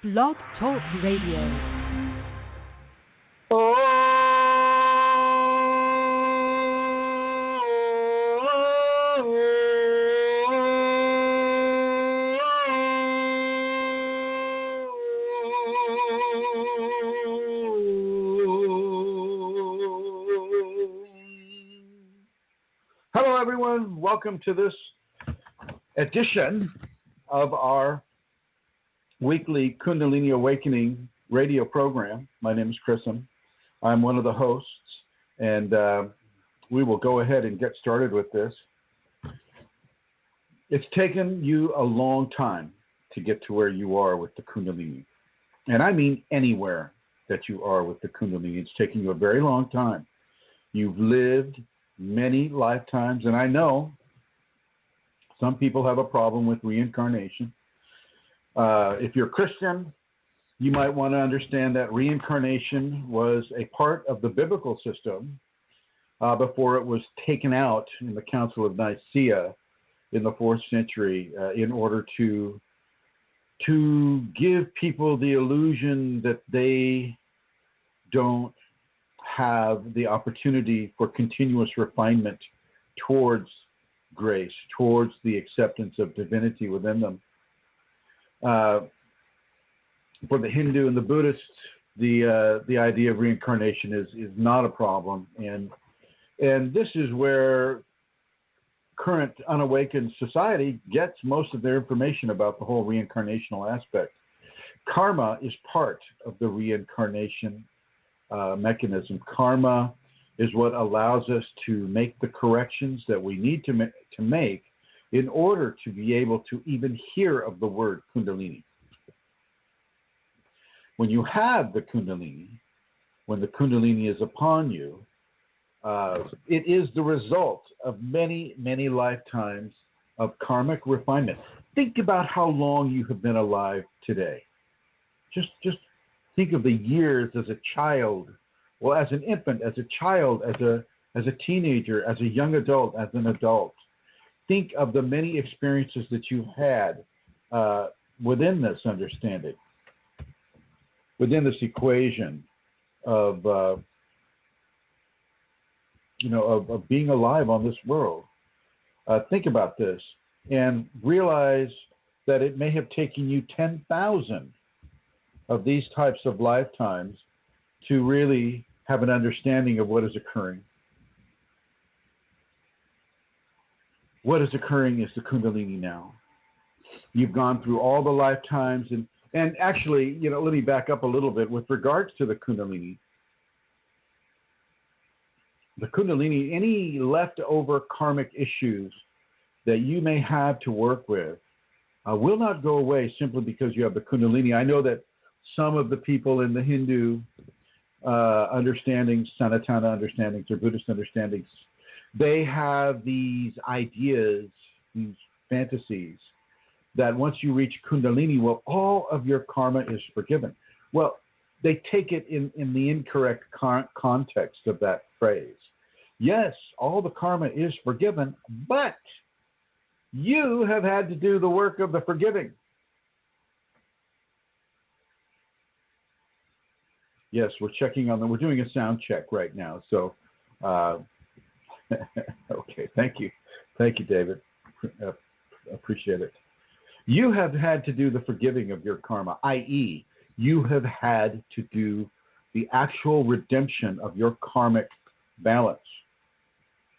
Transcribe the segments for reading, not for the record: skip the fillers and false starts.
BlogTalk Radio. Hello, everyone. Welcome to this edition of our weekly Kundalini Awakening radio program. My name is Chrism. I'm one of the hosts, and we will go ahead and get started with this. It's taken you a long time to get to where you are with the Kundalini. And I mean anywhere that you are with the Kundalini. It's taken you a very long time. You've lived many lifetimes, and I know some people have a problem with reincarnation. If you're Christian, you might want to understand that reincarnation was a part of the biblical system before it was taken out in the Council of Nicaea in the 4th century in order to give people the illusion that they don't have the opportunity for continuous refinement towards grace, towards the acceptance of divinity within them. For the Hindu and the Buddhists, the idea of reincarnation is not a problem, and this is where current unawakened society gets most of their information about the whole reincarnational aspect. Karma is part of the reincarnation mechanism. Karma is what allows us to make the corrections that we need to make in order to be able to even hear of the word Kundalini. When you have the Kundalini, when the Kundalini is upon you, it is the result of many, many lifetimes of karmic refinement. Think about how long you have been alive today. Just think of the years as a child, well, as an infant, as a child, as a teenager, as a young adult, as an adult. Think of the many experiences that you've had within this understanding, within this equation of being alive on this world. Think about this and realize that it may have taken you 10,000 of these types of lifetimes to really have an understanding of what is occurring. What is occurring is the Kundalini now. You've gone through all the lifetimes, and actually, let me back up a little bit with regards to the Kundalini. The Kundalini, any leftover karmic issues that you may have to work with will not go away simply because you have the Kundalini. I know that some of the people in the Hindu understandings, Sanatana understandings, or Buddhist understandings, they have these ideas, these fantasies, that once you reach Kundalini, well, all of your karma is forgiven. Well, they take it in the incorrect context of that phrase. Yes, all the karma is forgiven, but you have had to do the work of the forgiving. Yes, we're checking on them. We're doing a sound check right now. So, okay, thank you. Thank you, David. Appreciate it. You have had to do the forgiving of your karma, i.e., you have had to do the actual redemption of your karmic balance,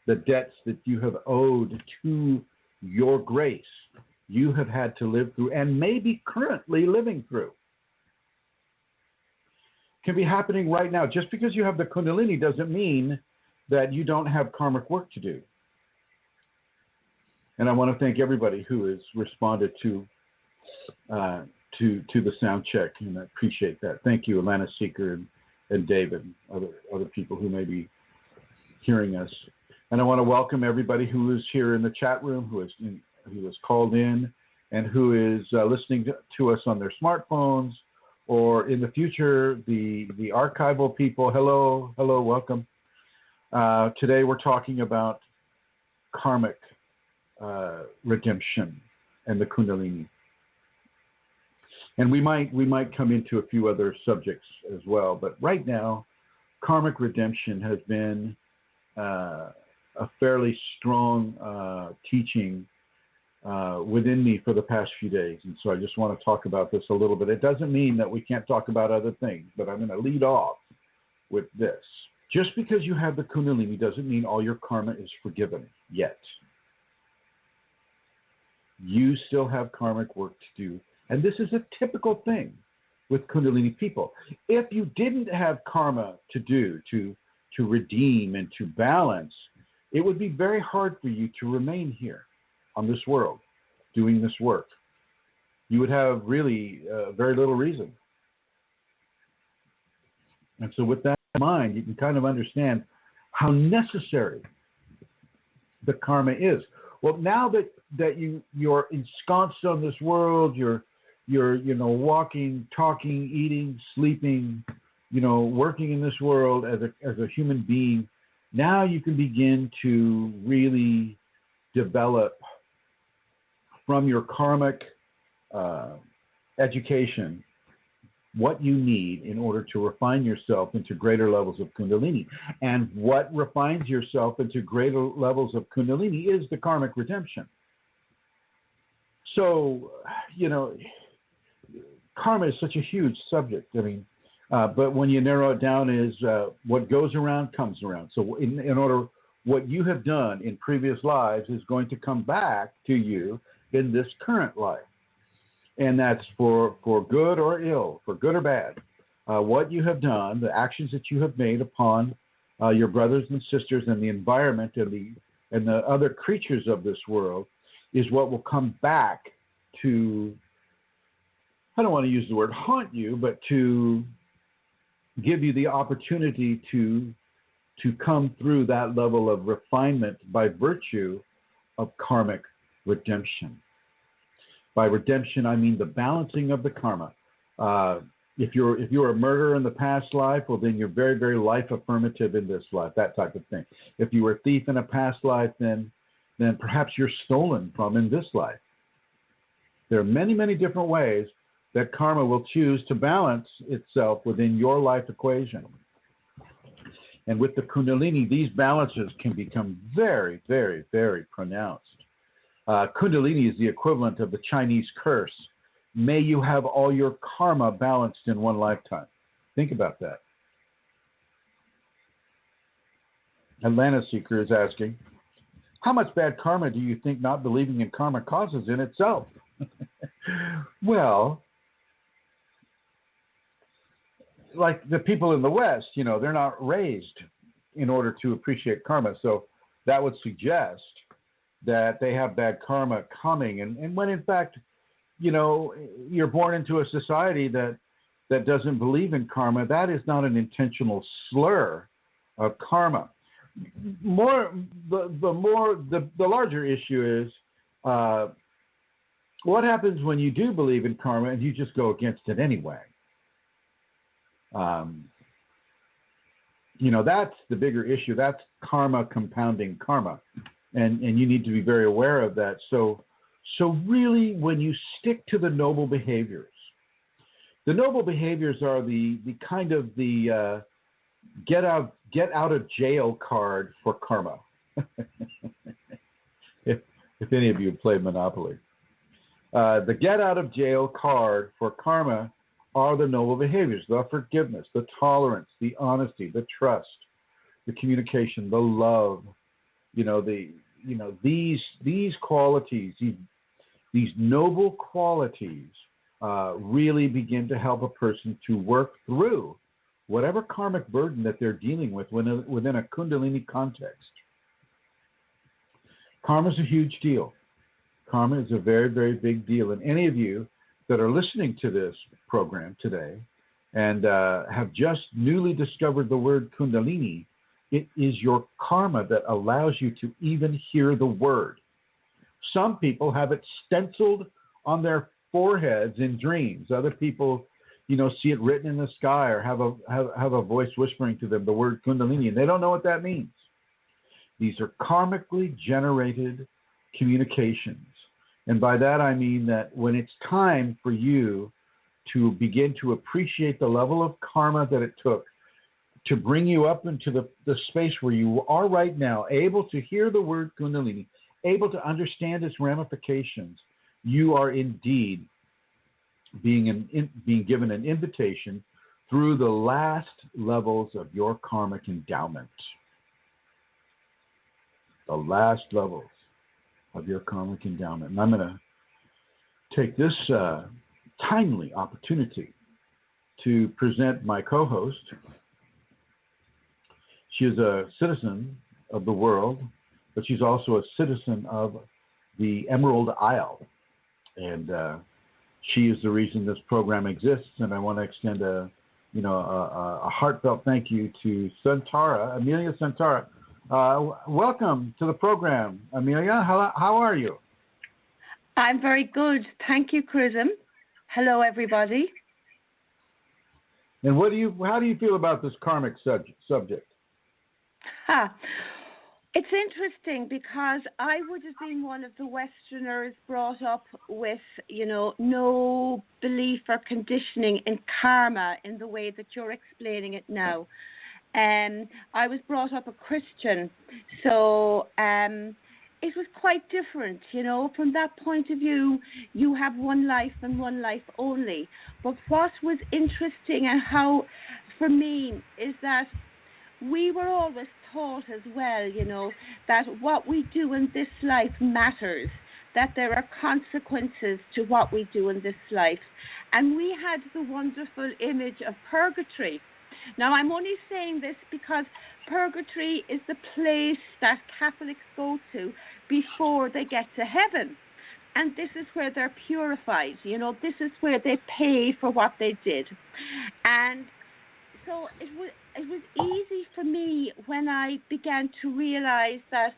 the debts that you have owed to your grace. You have had to live through and maybe currently living through. Can be happening right now. Just because you have the Kundalini doesn't mean that you don't have karmic work to do. And I want to thank everybody who has responded to the sound check, and I appreciate that. Thank you, Alana Seeker and David, other people who may be hearing us. And I want to welcome everybody who is here in the chat room, who has called in, and who is listening to us on their smartphones, or in the future, the archival people. Hello, welcome. Today we're talking about karmic redemption and the Kundalini. And we might come into a few other subjects as well. But right now, Karmic Redemption has been a fairly strong teaching within me for the past few days. And so I just want to talk about this a little bit. It doesn't mean that we can't talk about other things, but I'm going to lead off with this. Just because you have the Kunalini doesn't mean all your karma is forgiven yet. You still have karmic work to do. And this is a typical thing with Kundalini people. If you didn't have karma to do, to redeem and to balance, it would be very hard for you to remain here on this world doing this work. You would have really very little reason. And so with that in mind, you can kind of understand how necessary the karma is. Well, now that you're ensconced on this world, you're walking, talking, eating, sleeping, working in this world as a human being, now you can begin to really develop from your karmic education what you need in order to refine yourself into greater levels of Kundalini. And what refines yourself into greater levels of Kundalini is the Karmic Redemption. So, karma is such a huge subject. I mean, but when you narrow it down is what goes around comes around. So in order, what you have done in previous lives is going to come back to you in this current life. And that's for good or ill, for good or bad. What you have done, the actions that you have made upon your brothers and sisters and the environment and the other creatures of this world is what will come back to, I don't want to use the word haunt you, but to give you the opportunity to come through that level of refinement by virtue of karmic redemption. By redemption, I mean the balancing of the karma. If you're a murderer in the past life, well, then you're very, very life affirmative in this life, that type of thing. If you were a thief in a past life, then perhaps you're stolen from in this life. There are many, many different ways that karma will choose to balance itself within your life equation. And with the Kundalini, these balances can become very, very, very pronounced. Kundalini is the equivalent of the Chinese curse. May you have all your karma balanced in one lifetime. Think about that. Atlanta Seeker is asking, how much bad karma do you think not believing in karma causes in itself? Well, like the people in the West, they're not raised in order to appreciate karma. So that would suggest that they have bad karma coming. And when in fact, you're born into a society that doesn't believe in karma, that is not an intentional slur of karma. The larger issue is what happens when you do believe in karma and you just go against it anyway. That's the bigger issue. That's karma compounding karma. And you need to be very aware of that. So really, when you stick to the noble behaviors are the kind of the get out of jail card for karma. if any of you play Monopoly, the get out of jail card for karma are the noble behaviors: the forgiveness, the tolerance, the honesty, the trust, the communication, the love. These qualities, these noble qualities, really begin to help a person to work through whatever karmic burden that they're dealing with within a Kundalini context. Karma is a huge deal. Karma is a very, very big deal. And any of you that are listening to this program today and have just newly discovered the word Kundalini, it is your karma that allows you to even hear the word. Some people have it stenciled on their foreheads in dreams. Other people, see it written in the sky or have a voice whispering to them the word Kundalini, and they don't know what that means. These are karmically generated communications. And by that I mean that when it's time for you to begin to appreciate the level of karma that it took to bring you up into the space where you are right now, able to hear the word Kundalini, able to understand its ramifications, you are indeed being given an invitation through the last levels of your karmic endowment. The last levels of your karmic endowment. And I'm going to take this timely opportunity to present my co-host. She is a citizen of the world, but she's also a citizen of the Emerald Isle. And she is the reason this program exists. And I want to extend a heartfelt thank you to Santara, Amelia Santara. Welcome to the program, Amelia. How are you? I'm very good. Thank you, Chrism. Hello, everybody. And how do you feel about this karmic subject? It's interesting because I would have been one of the Westerners brought up with, no belief or conditioning in karma in the way that you're explaining it now. I was brought up a Christian, so it was quite different, From that point of view, you have one life and one life only. But what was interesting and how, for me, is that we were always taught as well, that what we do in this life matters, that there are consequences to what we do in this life. And we had the wonderful image of purgatory. Now, I'm only saying this because purgatory is the place that Catholics go to before they get to heaven. And this is where they're purified, this is where they pay for what they did. And so it was easy for me when I began to realize that,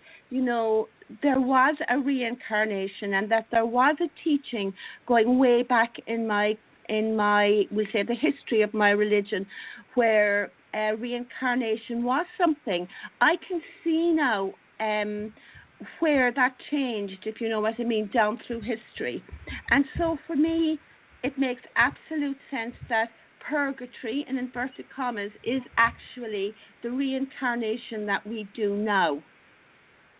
there was a reincarnation and that there was a teaching going way back in my, we say, the history of my religion, where reincarnation was something. I can see now where that changed, if you know what I mean, down through history. And so for me, it makes absolute sense that purgatory, in inverted commas, is actually the reincarnation that we do now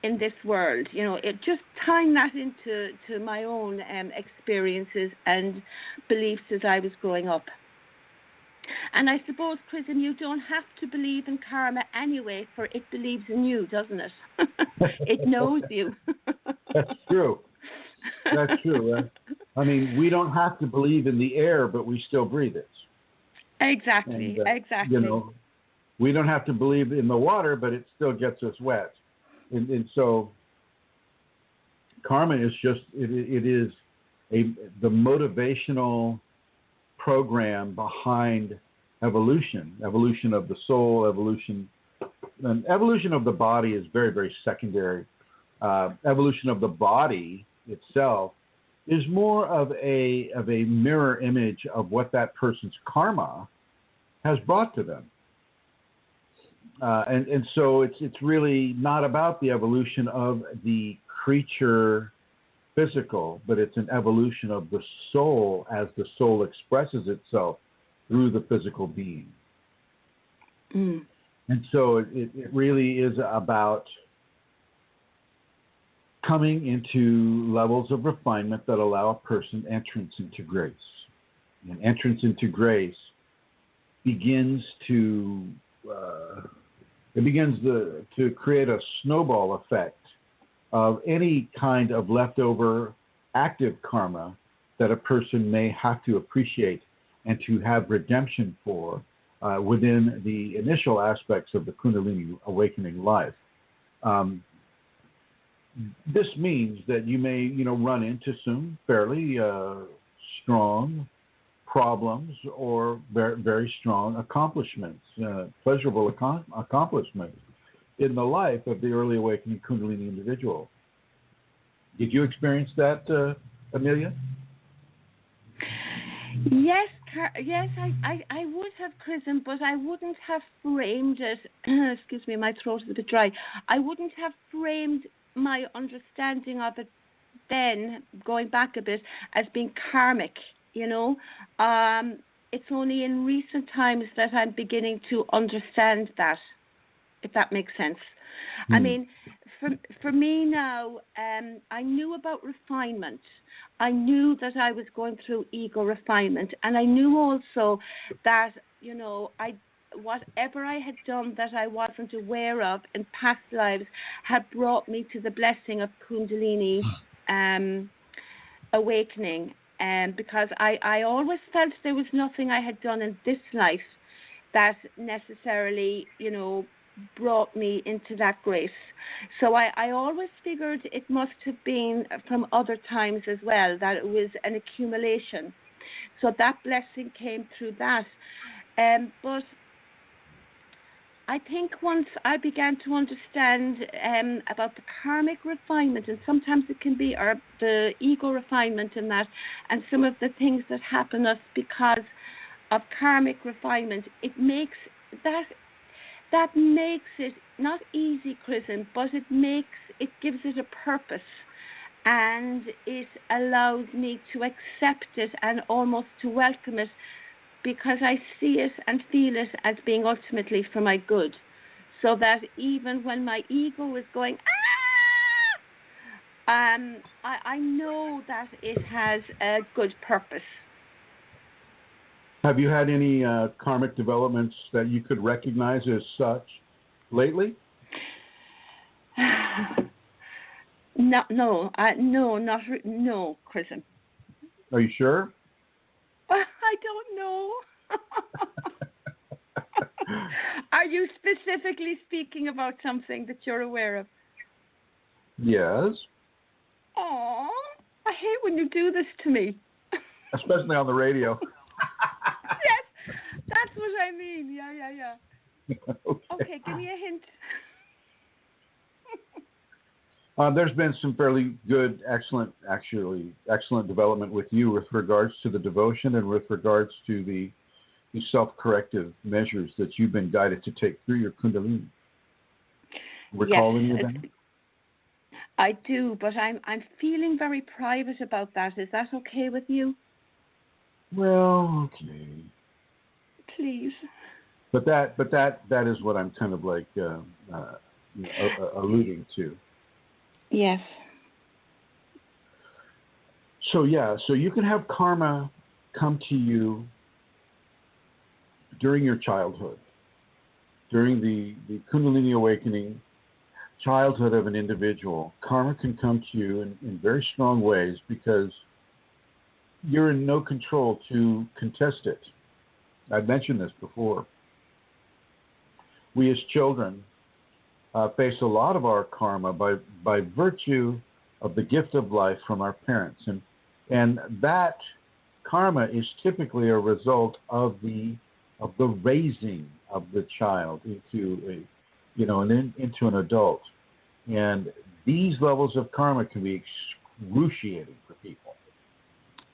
in this world. It just tying that into my own experiences and beliefs as I was growing up. And I suppose, Chrism, you don't have to believe in karma anyway, for it believes in you, doesn't it? It knows you. That's true. That's true. I mean, we don't have to believe in the air, but we still breathe it. Exactly, and, exactly. We don't have to believe in the water, but it still gets us wet. And so karma is just, it is the motivational program behind evolution of the soul, evolution of the body is very, very secondary. Evolution of the body itself is more of a mirror image of what that person's karma has brought to them. And so it's really not about the evolution of the creature physical, but it's an evolution of the soul as the soul expresses itself through the physical being. Mm. And so it really is about coming into levels of refinement that allow a person entrance into grace. And entrance into grace begins to create a snowball effect of any kind of leftover active karma that a person may have to appreciate and to have redemption for within the initial aspects of the Kundalini awakening life. This means that you may, run into some fairly strong problems or very, very strong accomplishments, pleasurable accomplishments in the life of the early awakening Kundalini individual. Did you experience that, Amelia? Yes, I would have, Chrism, but I wouldn't have framed it. Excuse me, my throat is a bit dry. I wouldn't have framed my understanding of it then, going back a bit, as being karmic. you know. It's only in recent times that I'm beginning to understand that, if that makes sense. I mean, for me now, I knew about refinement. I knew that I was going through ego refinement, and I knew also that, you know, whatever I had done that I wasn't aware of in past lives had brought me to the blessing of Kundalini awakening. Because I always felt there was nothing I had done in this life that necessarily, you know, brought me into that grace. So I always figured it must have been from other times as well, that it was an accumulation. So that blessing came through that. But I think once I began to understand about the karmic refinement, and sometimes it can be the ego refinement in that, and some of the things that happen us because of karmic refinement, it makes that makes it not easy, Chrism, but it gives it a purpose, and it allows me to accept it and almost to welcome it, because I see it and feel it as being ultimately for my good. So that even when my ego is going, I know that it has a good purpose. Have you had any karmic developments that you could recognize as such lately? No, Chrism. Are you sure? I don't know. Are you specifically speaking about something that you're aware of? Yes. Oh, I hate when you do this to me. Especially on the radio. Yes, that's what I mean. Yeah. Okay, give me a hint. There's been some fairly good, excellent development with you with regards to the devotion and with regards to the self-corrective measures that you've been guided to take through your Kundalini. Recall any of that? I do, but I'm feeling very private about that. Is that okay with you? Well, okay. Please. But that is what I'm kind of like alluding to. Yes. So you can have karma come to you during your childhood, during the Kundalini awakening, childhood of an individual. Karma can come to you in very strong ways because you're in no control to contest it. I've mentioned this before. We as children face a lot of our karma by virtue of the gift of life from our parents, and that karma is typically a result of the raising of the child into into an adult, and these levels of karma can be excruciating for people,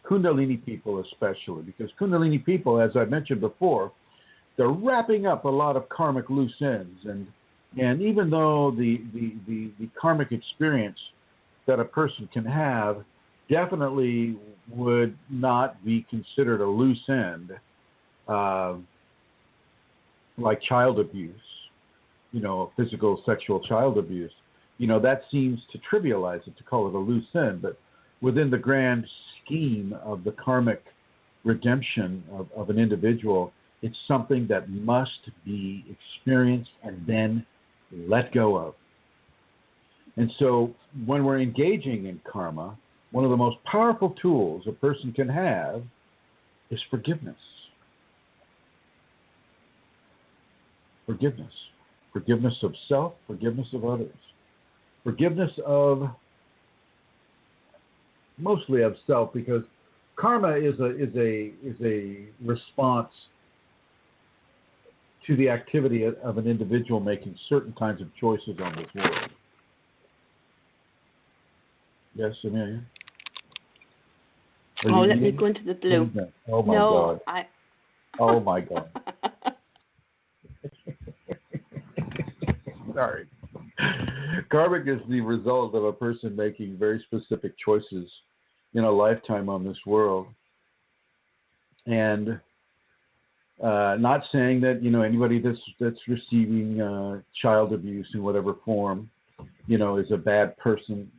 Kundalini people especially, because Kundalini people, as I mentioned before, they're wrapping up a lot of karmic loose ends, and even though the karmic experience that a person can have definitely would not be considered a loose end, like child abuse, physical, sexual child abuse, that seems to trivialize it, to call it a loose end. But within the grand scheme of the karmic redemption of an individual, it's something that must be experienced and then let go of. And so when we're engaging in karma, one of the most powerful tools a person can have is forgiveness. Forgiveness. Forgiveness of self, forgiveness of others. Forgiveness of, mostly of self, because karma is a response to the activity of an individual making certain kinds of choices on this world. Yes, Amelia? Let me go into the blue. Oh, my God. Oh, my God. Sorry. Karmic is the result of a person making very specific choices in a lifetime on this world. And not saying that, anybody that's receiving child abuse in whatever form, is a bad person.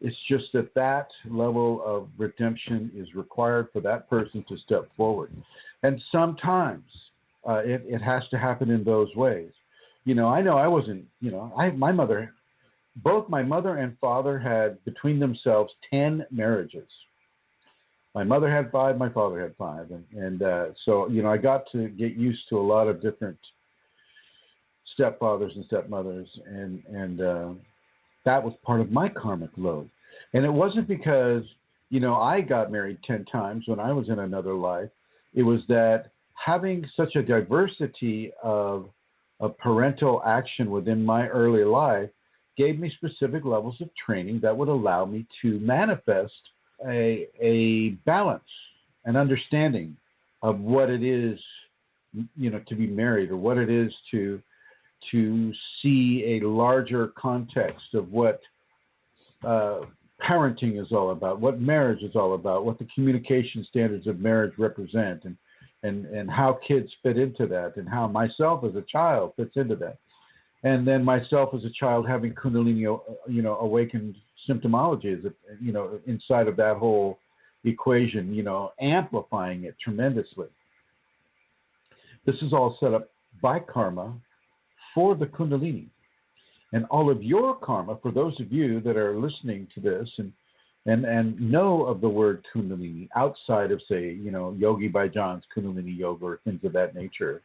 It's just that level of redemption is required for that person to step forward. And sometimes it has to happen in those ways. I know I wasn't, both my mother and father had between themselves 10 marriages. My mother had 5, my father had 5. And so, I got to get used to a lot of different stepfathers and stepmothers. And that was part of my karmic load. And it wasn't because, I got married 10 times when I was in another life. It was that having such a diversity of parental action within my early life gave me specific levels of training that would allow me to manifest a balance, an understanding of what it is, to be married, or what it is to see a larger context of what parenting is all about, what marriage is all about, what the communication standards of marriage represent, and how kids fit into that, and how myself as a child fits into that. And then myself as a child having Kundalini, awakened symptomology, inside of that whole equation, amplifying it tremendously. This is all set up by karma for the Kundalini. And all of your karma, for those of you that are listening to this and know of the word Kundalini outside of, say, Yogi Bhajan's Kundalini Yoga or things of that nature,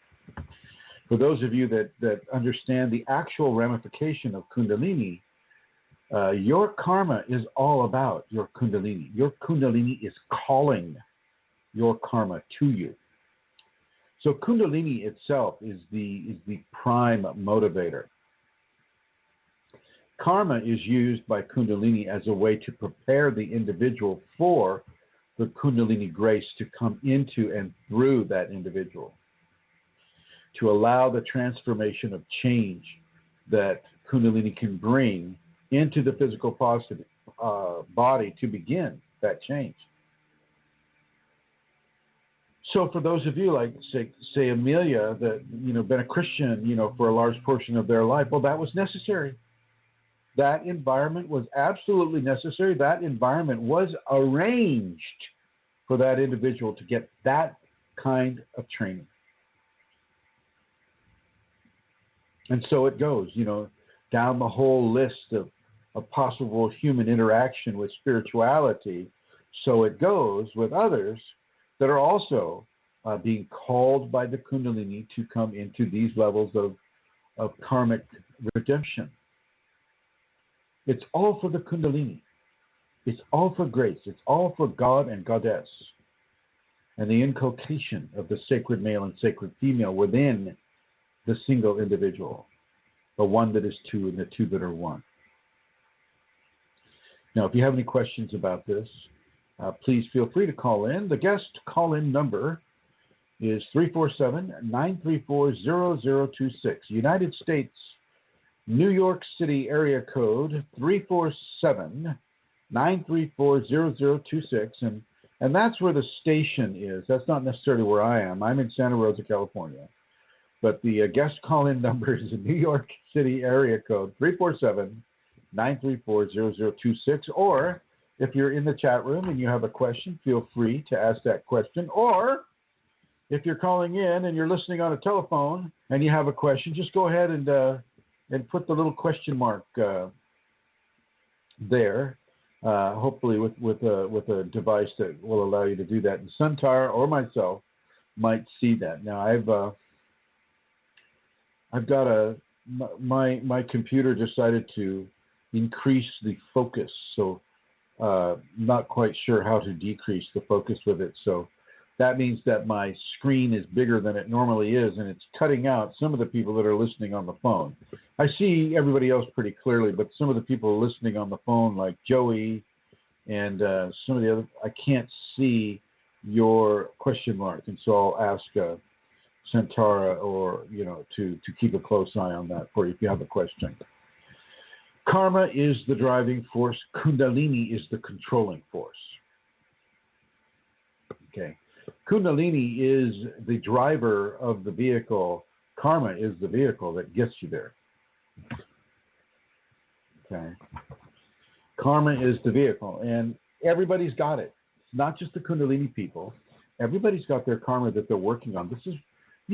for those of you that understand the actual ramification of Kundalini, your karma is all about your Kundalini. Your Kundalini is calling your karma to you. So Kundalini itself is the prime motivator. Karma is used by Kundalini as a way to prepare the individual for the Kundalini grace to come into and through that individual, to allow the transformation of change that Kundalini can bring into the physical body to begin that change. So for those of you like, say Amelia, that, been a Christian, for a large portion of their life, well, that was necessary. That environment was absolutely necessary. That environment was arranged for that individual to get that kind of training. And so it goes, down the whole list of possible human interaction with spirituality. So it goes with others that are also being called by the Kundalini to come into these levels of karmic redemption. It's all for the Kundalini. It's all for grace. It's all for God and Goddess. And the inculcation of the sacred male and sacred female within the single individual, the one that is two and the two that are one. Now, if you have any questions about this, please feel free to call in. The guest call-in number is 347-934-0026. United States, New York City area code 347-934-0026. And that's where the station is. That's not necessarily where I am. I'm in Santa Rosa, California. But the guest call-in number is the New York City area code 347-934-0026. Or if you're in the chat room and you have a question, feel free to ask that question. Or if you're calling in and you're listening on a telephone and you have a question, just go ahead and put the little question mark there. Hopefully with a device that will allow you to do that. And Suntar or myself might see that. Now I've got my computer decided to increase the focus, so not quite sure how to decrease the focus with it. So that means that my screen is bigger than it normally is, and it's cutting out some of the people that are listening on the phone. I see everybody else pretty clearly, but some of the people listening on the phone, like Joey and some of the other, I can't see your question mark, and so I'll ask Santara or, to keep a close eye on that for you if you have a question. Karma is the driving force. Kundalini is the controlling force. Okay. Kundalini is the driver of the vehicle. Karma is the vehicle that gets you there. Okay. Karma is the vehicle, and everybody's got it. It's not just the Kundalini people. Everybody's got their karma that they're working on. This is,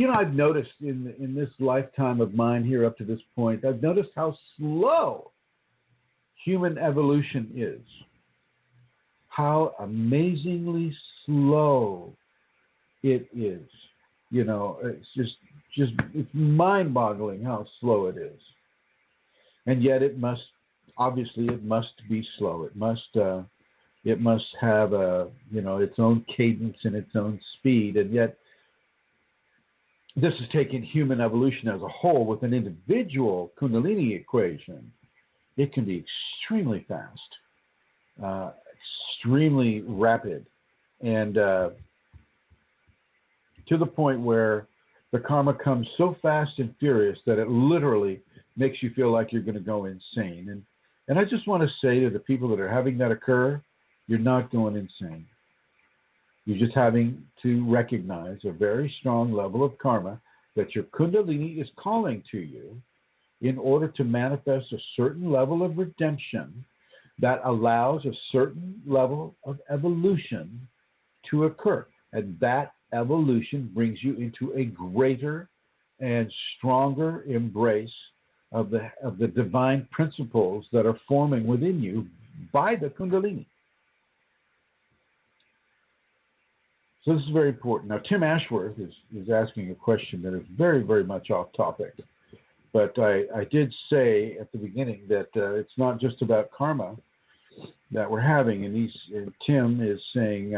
I've noticed in this lifetime of mine here up to this point, I've noticed how slow human evolution is. How amazingly slow it is. It's it's mind-boggling how slow it is. And yet it must be slow. It must have its own cadence and its own speed. And yet this is taking human evolution as a whole with an individual Kundalini equation. It can be extremely fast, extremely rapid, and to the point where the karma comes so fast and furious that it literally makes you feel like you're going to go insane. And I just want to say to the people that are having that occur, you're not going insane. You're just having to recognize a very strong level of karma that your Kundalini is calling to you in order to manifest a certain level of redemption that allows a certain level of evolution to occur. And that evolution brings you into a greater and stronger embrace of the divine principles that are forming within you by the Kundalini. So this is very important. Now, Tim Ashworth is asking a question that is very, very much off topic. But I did say at the beginning that it's not just about karma that we're having. And Tim is saying,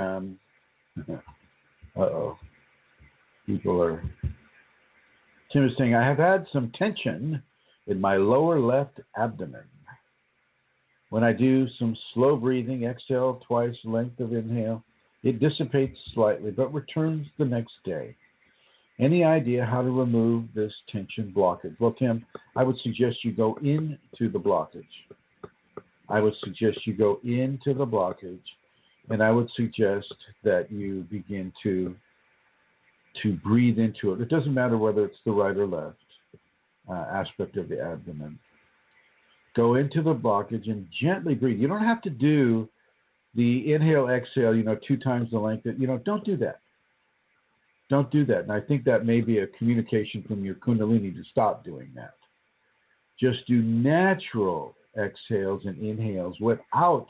Tim is saying, I have had some tension in my lower left abdomen. When I do some slow breathing, exhale twice, length of inhale, it dissipates slightly, but returns the next day. Any idea how to remove this tension blockage? Well, Tim, I would suggest you go into the blockage. And I would suggest that you begin to breathe into it. It doesn't matter whether it's the right or left aspect of the abdomen. Go into the blockage and gently breathe. You don't have to do the inhale, exhale, 2 times the length. Don't do that. Don't do that. And I think that may be a communication from your Kundalini to stop doing that. Just do natural exhales and inhales without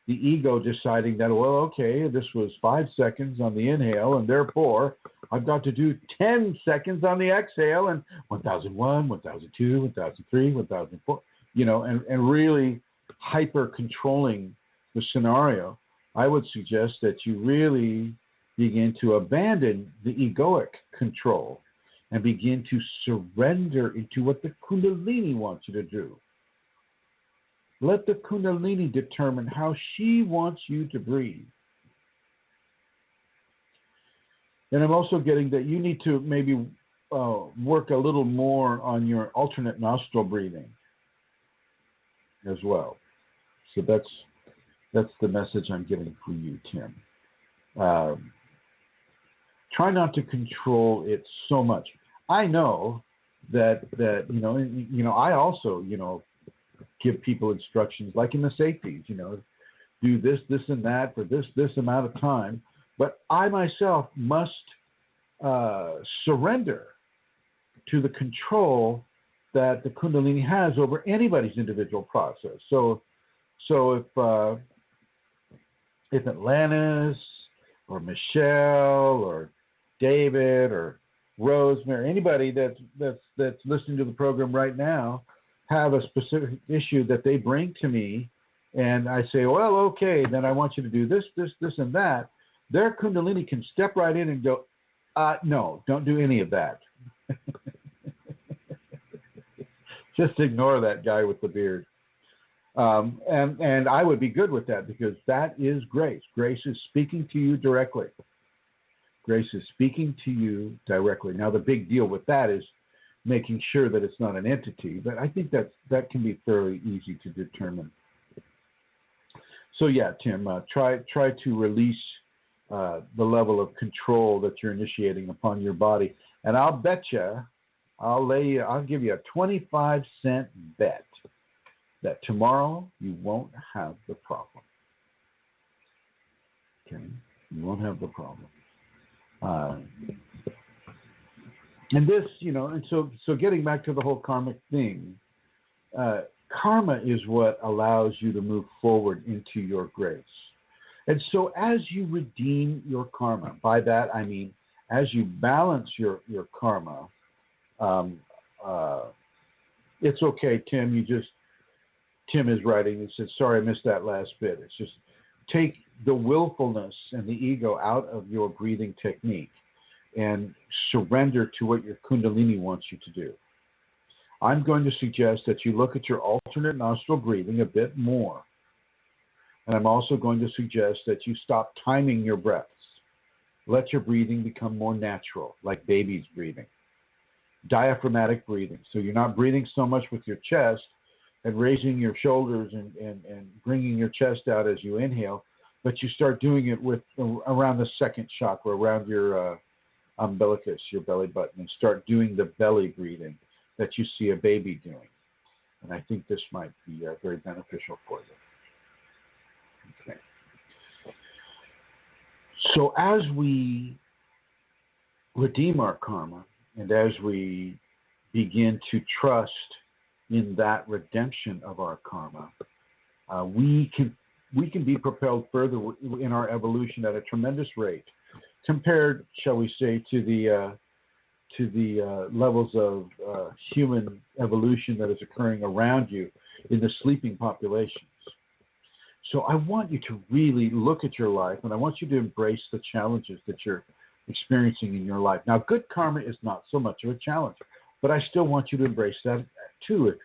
the ego deciding that, well, okay, this was 5 seconds on the inhale, and therefore I've got to do 10 seconds on the exhale, and 1001, 1002, 1003, 1004, and really hyper controlling the scenario. I would suggest that you really begin to abandon the egoic control and begin to surrender into what the Kundalini wants you to do. Let the Kundalini determine how she wants you to breathe. And I'm also getting that you need to maybe work a little more on your alternate nostril breathing as well. So that's the message I'm getting from you, Tim. Try not to control it so much. I know that I also give people instructions like in the safeties, do this, and that for this amount of time. But I myself must surrender to the control that the Kundalini has over anybody's individual process. So if Atlantis or Michelle or David or Rosemary, anybody that's listening to the program right now, have a specific issue that they bring to me, and I say, well, okay, then I want you to do this, and that, their Kundalini can step right in and go, no, don't do any of that. Just ignore that guy with the beard. And I would be good with that, because that is grace. Grace is speaking to you directly. Grace is speaking to you directly. Now, the big deal with that is making sure that it's not an entity, but I think that can be fairly easy to determine. So yeah, Tim, try to release the level of control that you're initiating upon your body. And I'll bet you, I'll give you a 25-cent bet that tomorrow you won't have the problem. Okay, you won't have the problem. And this, and so getting back to the whole karmic thing, karma is what allows you to move forward into your grace. And so as you redeem your karma, by that I mean as you balance your karma, it's okay, Tim, Tim is writing, he said, sorry I missed that last bit. It's just take the willfulness and the ego out of your breathing technique and surrender to what your Kundalini wants you to do. I'm going to suggest that you look at your alternate nostril breathing a bit more. And I'm also going to suggest that you stop timing your breaths. Let your breathing become more natural, like babies breathing. Diaphragmatic breathing. So you're not breathing so much with your chest and raising your shoulders and bringing your chest out as you inhale, but you start doing it with around the second chakra, around your umbilicus, your belly button, and start doing the belly breathing that you see a baby doing. And I think this might be very beneficial for you. Okay. So as we redeem our karma and as we begin to trust in that redemption of our karma, we can be propelled further in our evolution at a tremendous rate, compared, shall we say, to the levels of human evolution that is occurring around you in the sleeping populations. So I want you to really look at your life, and I want you to embrace the challenges that you're experiencing in your life. Now, good karma is not so much of a challenge, but I still want you to embrace that too. If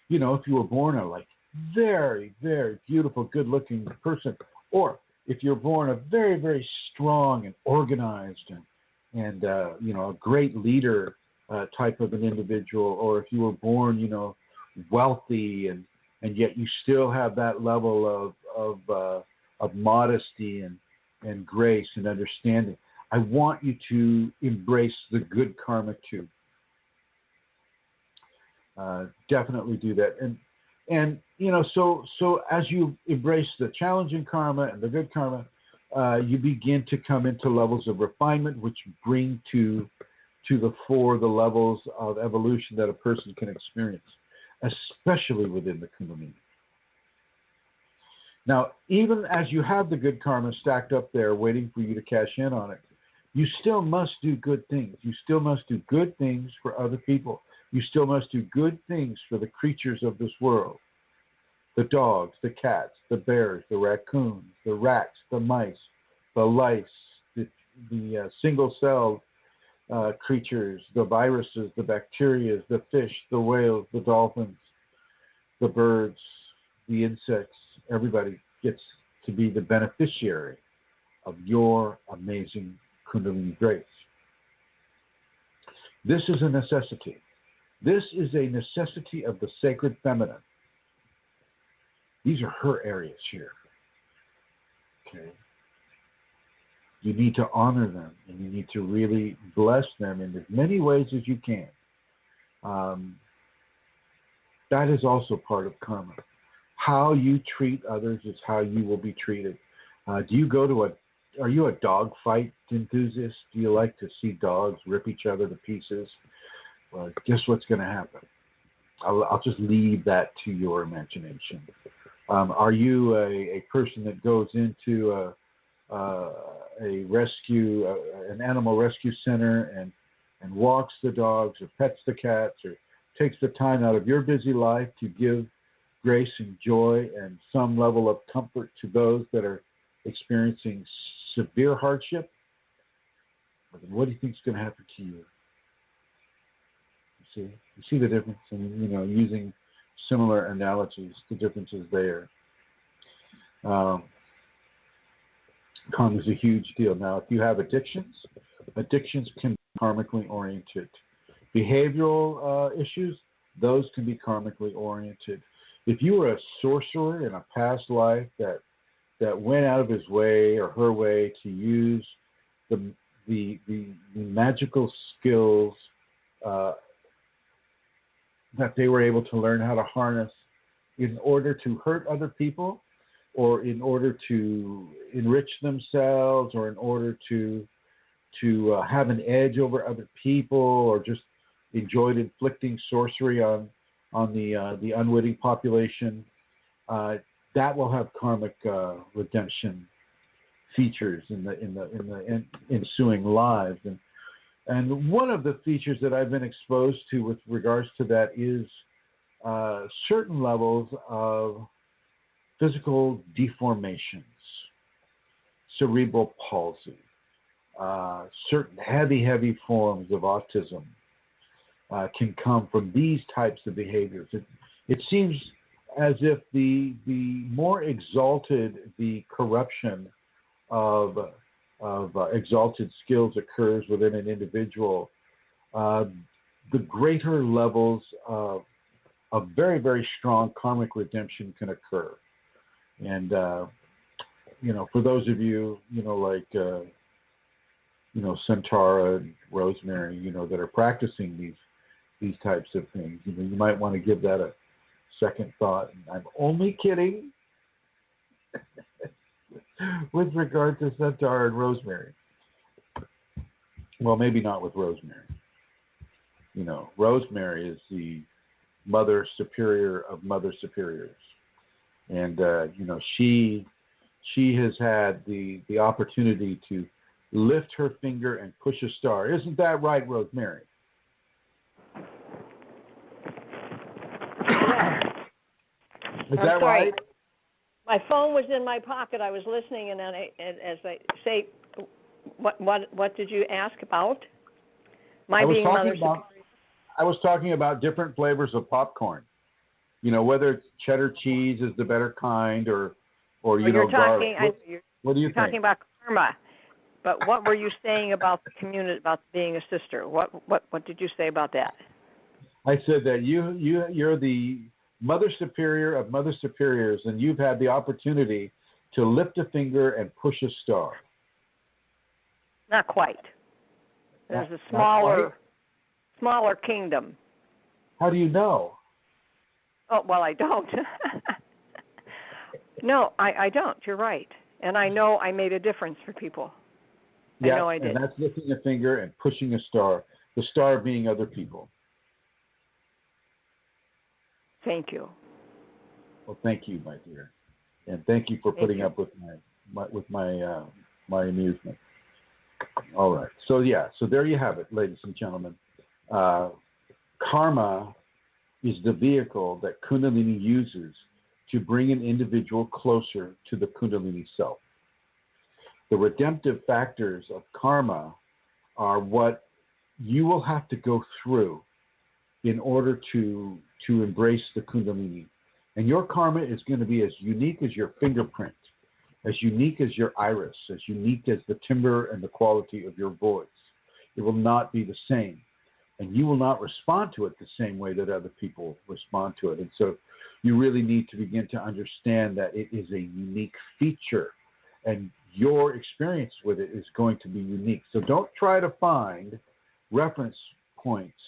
you were born a very, very beautiful, good-looking person, or if you're born a very, very strong and organized and a great leader type of an individual, or if you were born, wealthy and yet you still have that level of modesty and grace and understanding. I want you to embrace the good karma too. Definitely do that. And so as you embrace the challenging karma and the good karma, you begin to come into levels of refinement, which bring to the fore the levels of evolution that a person can experience, especially within the Kundalini. Now, even as you have the good karma stacked up there waiting for you to cash in on it, you still must do good things. You still must do good things for other people. You still must do good things for the creatures of this world. The dogs, the cats, the bears, the raccoons, the rats, the mice, the lice, the single-celled creatures, the viruses, the bacteria, the fish, the whales, the dolphins, the birds, the insects. Everybody gets to be the beneficiary of your amazing Kundalini grace. This is a necessity. This is a necessity of the sacred feminine. These are her areas here. Okay. You need to honor them, and you need to really bless them in as many ways as you can. That is also part of karma. How you treat others is how you will be treated. Are you a dog fight enthusiast? Do you like to see dogs rip each other to pieces? Well, guess what's going to happen? I'll just leave that to your imagination. Are you a person that goes into a rescue, an animal rescue center and walks the dogs or pets the cats or takes the time out of your busy life to give grace and joy and some level of comfort to those that are experiencing severe hardship? What do you think is going to happen to you? You see the difference in, using similar analogies, the differences there. Karma is a huge deal. Now, if you have addictions can be karmically oriented. Behavioral issues, those can be karmically oriented. If you were a sorcerer in a past life that that went out of his way or her way to use the magical skills that they were able to learn how to harness in order to hurt other people, or in order to enrich themselves, or in order to have an edge over other people, or just enjoyed inflicting sorcery on the unwitting population. That will have karmic redemption features in the ensuing lives. And one of the features that I've been exposed to with regards to that is certain levels of physical deformations, cerebral palsy, certain heavy forms of autism can come from these types of behaviors. It seems as if the more exalted the corruption of exalted skills occurs within an individual, the greater levels of very, very strong karmic redemption can occur. And, for those of you, like, Centara and Rosemary, that are practicing these types of things, you might want to give that a second thought. And I'm only kidding with regard to Centara and Rosemary. Well, maybe not with Rosemary. Rosemary is the mother superior of mother superiors. And, she has had the opportunity to lift her finger and push a star. Isn't that right, Rosemary? Is that right? My phone was in my pocket. I was listening, and then as I say, what did you ask about? I was talking about different flavors of popcorn. Whether it's cheddar cheese is the better kind, or garlic. What do you think? You're talking about karma. But what were you saying about the community, about being a sister? What did you say about that? I said that you're the mother superior of mother superiors, and you've had the opportunity to lift a finger and push a star. Not quite. There's a smaller kingdom. How do you know? Oh, well, I don't. No, I don't. You're right. And I know I made a difference for people. Yeah, I know I did. And that's lifting a finger and pushing a star, the star being other people. Thank you. Well, thank you, my dear. And thank you for putting up with my amusement. All right. So there you have it, ladies and gentlemen. Karma is the vehicle that Kunalini uses to bring an individual closer to the Kundalini self. The redemptive factors of karma are what you will have to go through in order to embrace the Kundalini. And your karma is going to be as unique as your fingerprint, as unique as your iris, as unique as the timbre and the quality of your voice. It will not be the same. And you will not respond to it the same way that other people respond to it. And so you really need to begin to understand that it is a unique feature, and your experience with it is going to be unique. So don't try to find reference points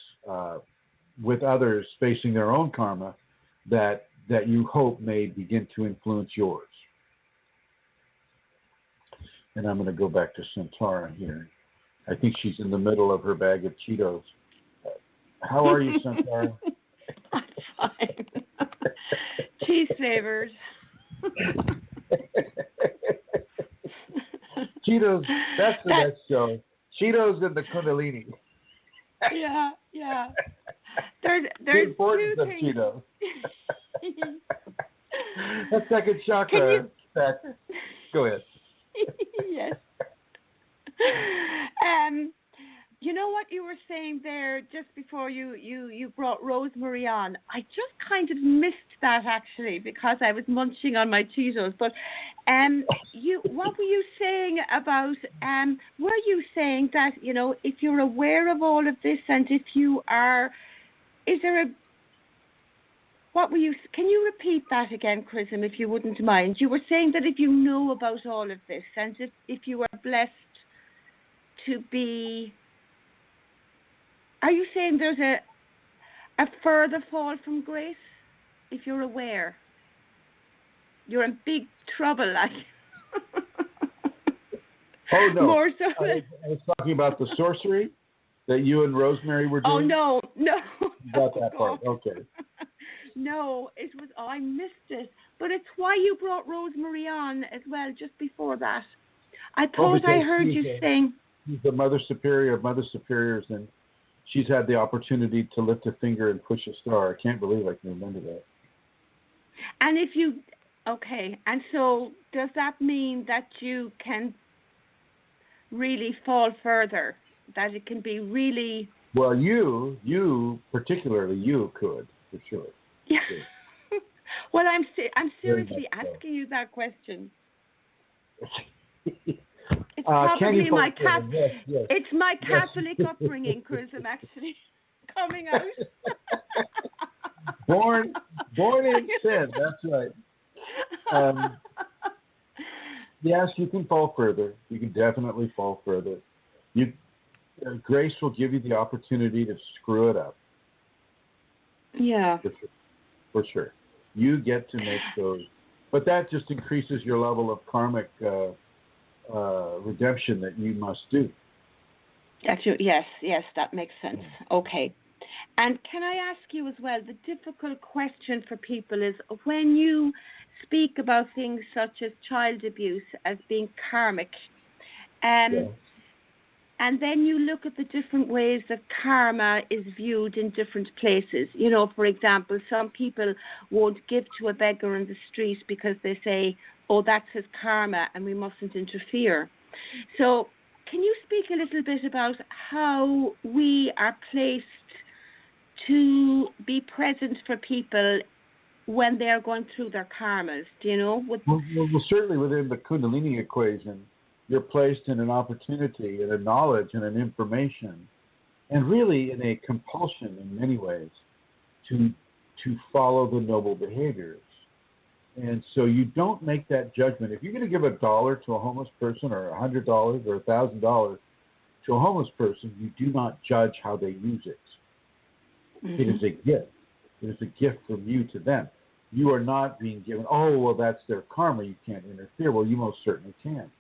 with others facing their own karma that you hope may begin to influence yours. And I'm going to go back to Centara here. I think she's in the middle of her bag of Cheetos. How are you, Centara? I'm fine. Cheese flavors. Cheetos, that's the next show. Cheetos and the Kunalini. Yeah. There's the importance two of things. Cheetos. That second chakra. Go ahead. Yes. You know what you were saying there just before you brought Rosemary on? I just kind of missed that actually because I was munching on my Cheetos. But what were you saying about? Were you saying that if you're aware of all of this and if you are, is there What were you? Can you repeat that again, Chrism, if you wouldn't mind? You were saying that if you know about all of this, and if you were blessed to be, are you saying there's a further fall from grace? If you're aware, you're in big trouble, like. Oh no! More so. I was talking about the sorcery that you and Rosemary were doing. Oh no! You got that part. Okay. No, it was. Oh, I missed it. But it's why you brought Rosemary on as well. Just before that, I thought I heard you saying. She's the Mother Superior of Mother Superiors, and she's had the opportunity to lift a finger and push a star. I can't believe I can remember that. And if you, okay, and so does that mean that you can really fall further? That it can be really. Well, you particularly, you could for sure. Yeah. Well, I'm seriously so. asking you that question. It's probably my yes. It's my Catholic upbringing, Chrism, actually coming out. born in sin. That's right. Yes, you can fall further. You can definitely fall further. Grace will give you the opportunity to screw it up. Yeah. For sure. You get to make those. But that just increases your level of karmic redemption that you must do. Yes, that makes sense. Okay. And can I ask you as well, the difficult question for people is when you speak about things such as child abuse as being karmic, and then you look at the different ways that karma is viewed in different places. You know, for example, some people won't give to a beggar in the street because they say, oh, that's his karma and we mustn't interfere. So can you speak a little bit about how we are placed to be present for people when they are going through their karmas? Do you know? Well, certainly within the Kundalini equation, you're placed in an opportunity and a knowledge and an information, and really in a compulsion in many ways to follow the noble behaviors. And so you don't make that judgment. If you're going to give $1 to a homeless person or $100 or $1,000 to a homeless person, you do not judge how they use it. Mm-hmm. It is a gift. It is a gift from you to them. You are not being given, oh, well, that's their karma. You can't interfere. Well, you most certainly can.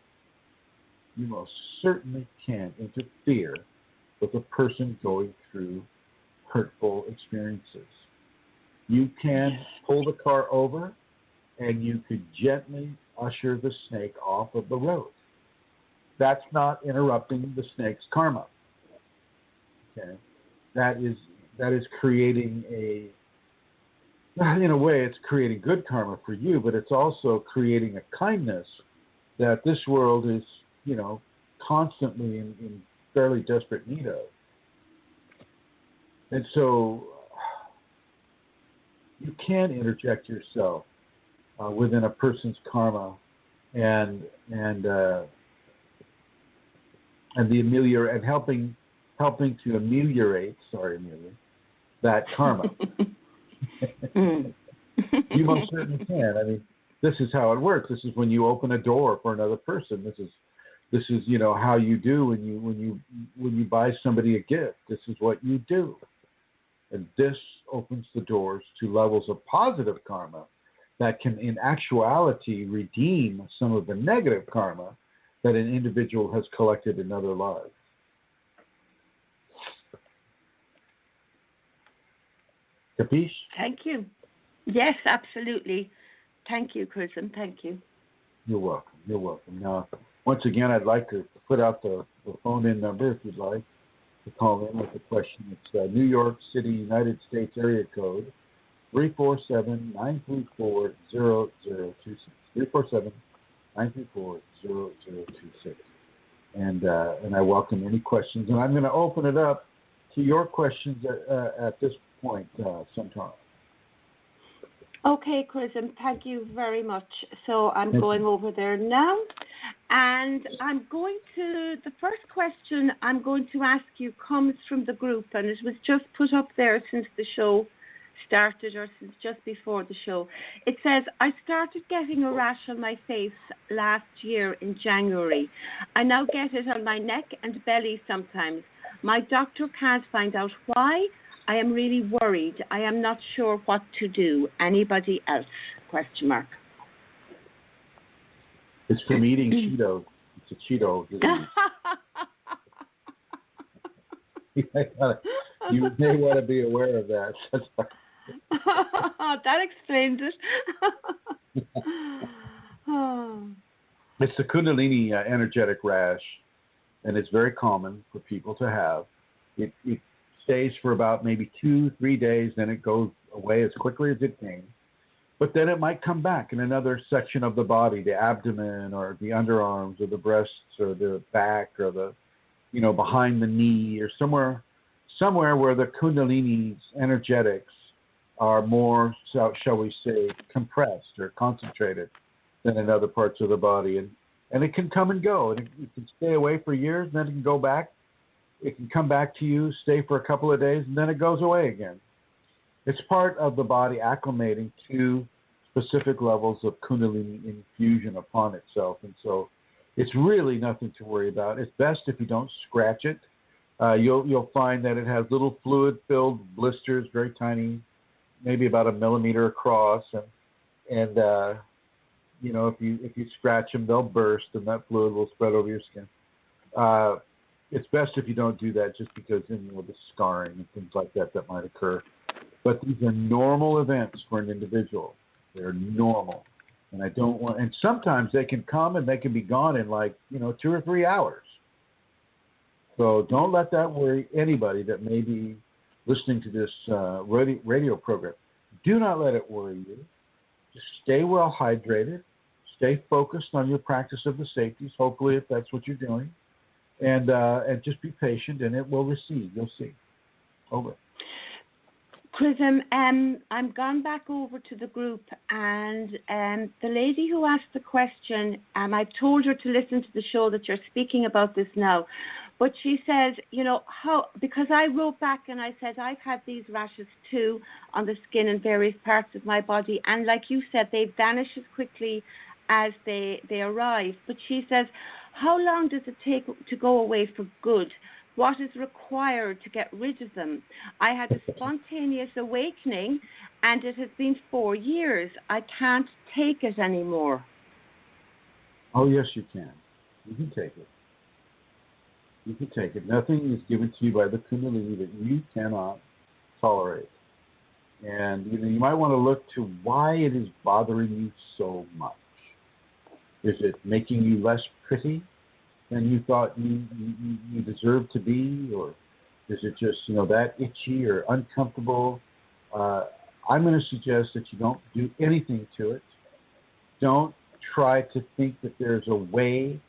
You most certainly can interfere with a person going through hurtful experiences. You can pull the car over and you could gently usher the snake off of the road. That's not interrupting the snake's karma. Okay? That is creating in a way, it's creating good karma for you, but it's also creating a kindness that this world is, constantly in fairly desperate need of. And so you can interject yourself within a person's karma and the helping to ameliorate that karma. You most certainly can. I mean, this is how it works. This is when you open a door for another person. This is how you do when you buy somebody a gift. This is what you do, and this opens the doors to levels of positive karma that can, in actuality, redeem some of the negative karma that an individual has collected in other lives. Capiche? Thank you. Yes, absolutely. Thank you, Chrism. Thank you. You're welcome. Now, once again, I'd like to put out the phone-in number if you'd like to call in with a question. It's New York City, United States area code 347-934-0026. 347-934-0026. And I welcome any questions. And I'm going to open it up to your questions at this point sometime. Okay, Chrism, thank you very much. So I'm going over there now, and the first question I'm going to ask you comes from the group, and it was just put up there since the show started or since just before the show. It says, I started getting a rash on my face last year in January. I now get it on my neck and belly sometimes. My doctor can't find out why. I am really worried. I am not sure what to do. Anybody else? Question mark. It's from eating Cheetos. It's a Cheeto disease. You may want to be aware of that. That explains it. It's the Kundalini energetic rash, and it's very common for people to have. It stays for about maybe 2-3 days, then it goes away as quickly as it came. But then it might come back in another section of the body, the abdomen or the underarms or the breasts or the back or the, behind the knee or somewhere where the Kundalini's energetics are more, shall we say, compressed or concentrated than in other parts of the body. And it can come and go. And it can stay away for years, and then it can go back. It can come back to you, stay for a couple of days, and then it goes away again. It's part of the body acclimating to specific levels of Kundalini infusion upon itself. And so it's really nothing to worry about. It's best if you don't scratch it. You'll find that it has little fluid-filled blisters, very tiny, maybe about 1 millimeter across. And if you scratch them, they'll burst, and that fluid will spread over your skin. It's best if you don't do that, just because with the scarring and things like that might occur. But these are normal events for an individual. They're normal. And and sometimes they can come and they can be gone in 2 or 3 hours. So don't let that worry anybody that may be listening to this radio program. Do not let it worry you. Just stay well hydrated. Stay focused on your practice of the safeties, hopefully, if that's what you're doing. And just be patient, and it will recede. You'll see. Over. Chrism, I'm gone back over to the group, and the lady who asked the question, I've told her to listen to the show that you're speaking about this now, but she says, because I wrote back and I said, I've had these rashes too on the skin and various parts of my body, and like you said, they vanish as quickly as they arrive. But she says, how long does it take to go away for good? What is required to get rid of them? I had a spontaneous awakening, and it has been 4 years. I can't take it anymore. Oh, yes, you can. You can take it. You can take it. Nothing is given to you by the Kunalini that you cannot tolerate. And you might want to look to why it is bothering you so much. Is it making you less pretty than you thought you deserved to be, or is it just that itchy or uncomfortable? I'm going to suggest that you don't do anything to it. Don't try to think that there's a way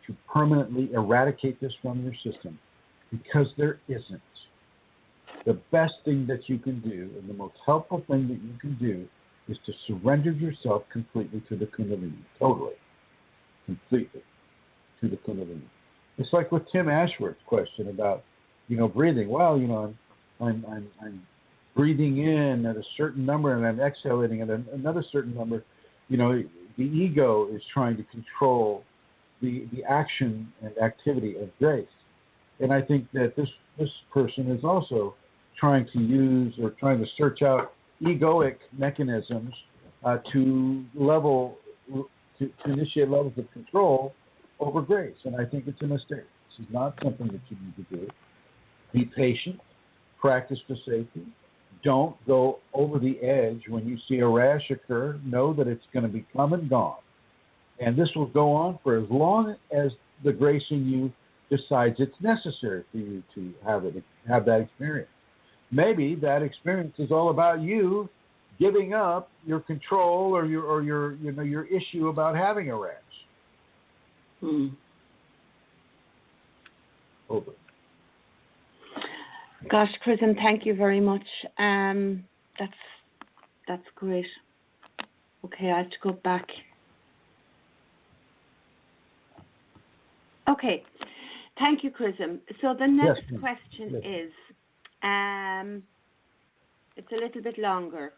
to permanently eradicate this from your system, because there isn't. The best thing that you can do, and the most helpful thing that you can do, is to surrender yourself completely to the Kunalini, totally, completely to the Kunalini. It's like with Tim Ashworth's question about, breathing. Well, I'm breathing in at a certain number and I'm exhaling at another certain number. The ego is trying to control the action and activity of grace. And I think that this person is also trying to use or trying to search out egoic mechanisms to initiate levels of control over grace. And I think it's a mistake. This is not something that you need to do. Be patient. Practice the safety. Don't go over the edge when you see a rash occur. Know that it's going to be come and gone. And this will go on for as long as the grace in you decides it's necessary for you to have that experience. Maybe that experience is all about you giving up your control or your issue about having a rash. Over. Gosh, Chrism, thank you very much. That's great. Okay, I have to go back. Okay, thank you, Chrism. So the next question is, It's a little bit longer.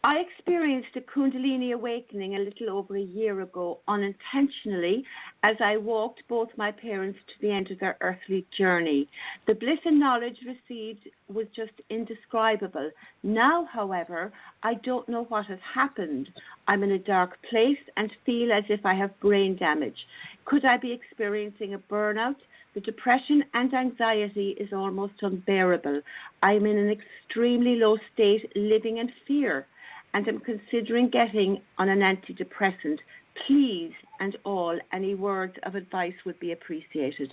I experienced a Kundalini awakening a little over a year ago unintentionally as I walked both my parents to the end of their earthly journey. The bliss and knowledge received was just indescribable. Now, however, I don't know what has happened. I'm in a dark place and feel as if I have brain damage. Could I be experiencing a burnout? The depression and anxiety is almost unbearable. I'm in an extremely low state, living in fear, and am considering getting on an antidepressant. Please, and all, any words of advice would be appreciated.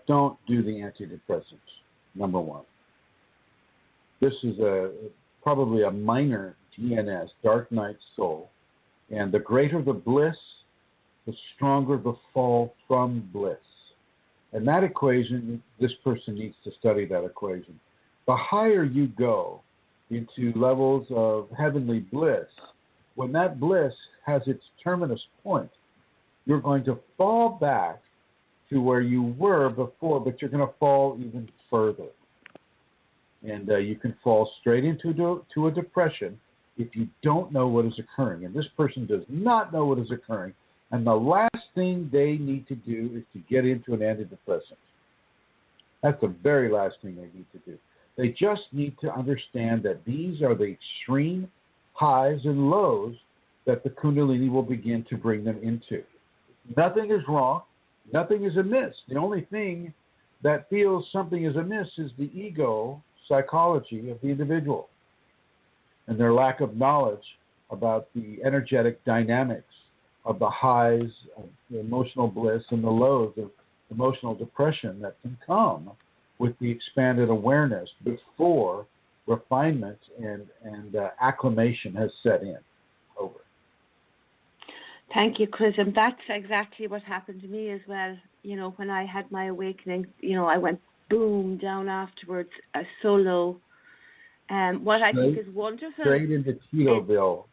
Don't do the antidepressants, number one. This is probably a minor DNS, dark night soul, and the greater the bliss, the stronger the fall from bliss. And that equation, this person needs to study that equation. The higher you go into levels of heavenly bliss, when that bliss has its terminus point, you're going to fall back to where you were before, but you're going to fall even further. And you can fall straight into a depression if you don't know what is occurring. And this person does not know what is occurring. And the last thing they need to do is to get into an antidepressant. That's the very last thing they need to do. They just need to understand that these are the extreme highs and lows that the Kundalini will begin to bring them into. Nothing is wrong. Nothing is amiss. The only thing that feels something is amiss is the ego psychology of the individual and their lack of knowledge about the energetic dynamics of the highs of the emotional bliss and the lows of emotional depression that can come with the expanded awareness before refinement and acclimation has set in. Over. Thank you, Chrism. That's exactly what happened to me as well. You know, when I had my awakening, you know, I went boom down afterwards, so low. What I think is wonderful. Straight into Cheetoville.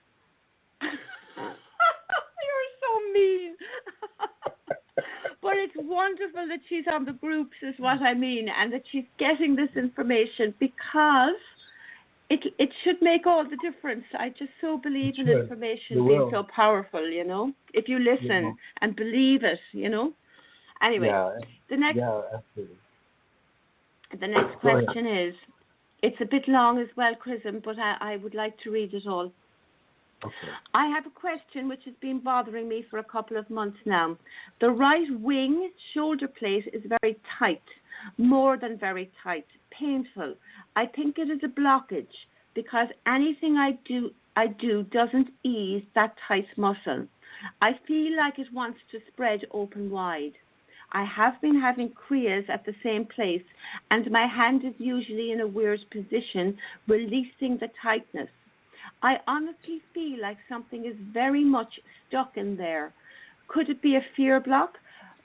You're so mean. But it's wonderful that she's on the groups, is what I mean, and that she's getting this information because it should make all the difference. I just so believe in information being so powerful, you know, if you listen and believe it, you know. Anyway, the next question is, it's a bit long as well, Chrism, but I would like to read it all. Okay. I have a question which has been bothering me for a couple of months now. The right wing shoulder plate is very tight, more than very tight, painful. I think it is a blockage because anything I do doesn't ease that tight muscle. I feel like it wants to spread open wide. I have been having kriyas at the same place, and my hand is usually in a weird position, releasing the tightness. I honestly feel like something is very much stuck in there. Could it be a fear block?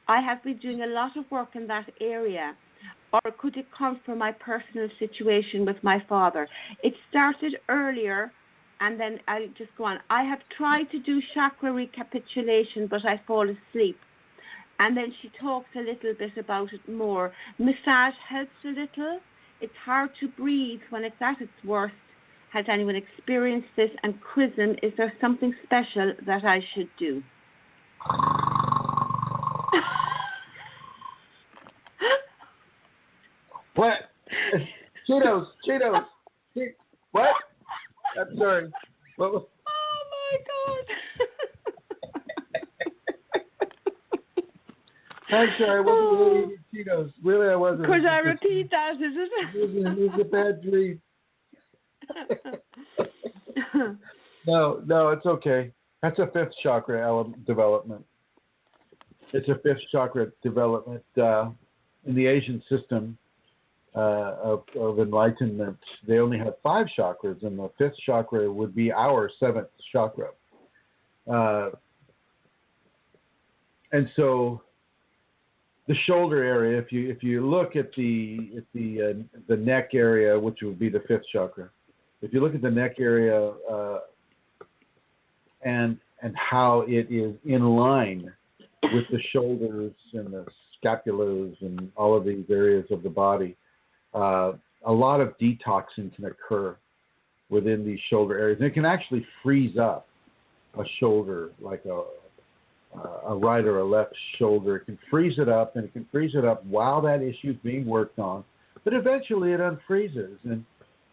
I have been doing a lot of work in that area. Or could it come from my personal situation with my father? It started earlier, and then I'll just go on. I have tried to do chakra recapitulation, but I fall asleep. And then she talks a little bit about it more. Massage helps a little. It's hard to breathe when it's at its worst. Has anyone experienced this? And Chrism, is there something special that I should do? What? Cheetos. What? I'm sorry. What was... Oh, my God. I'm sorry, I wasn't really eating Cheetos. Really, I wasn't. Could I repeat that? Is it? It was a bad dream. No, it's okay. That's a fifth chakra development. It's a fifth chakra development in the Asian system of enlightenment. They only have 5 chakras, and the fifth chakra would be our 7th chakra. And so, the shoulder area, if you look at the neck area, which would be the 5th chakra, if you look at the neck area and how it is in line with the shoulders and the scapulas and all of these areas of the body, a lot of detoxing can occur within these shoulder areas. And it can actually freeze up a shoulder, like a right or a left shoulder. It can freeze it up, and it can freeze it up while that issue is being worked on. But eventually it unfreezes.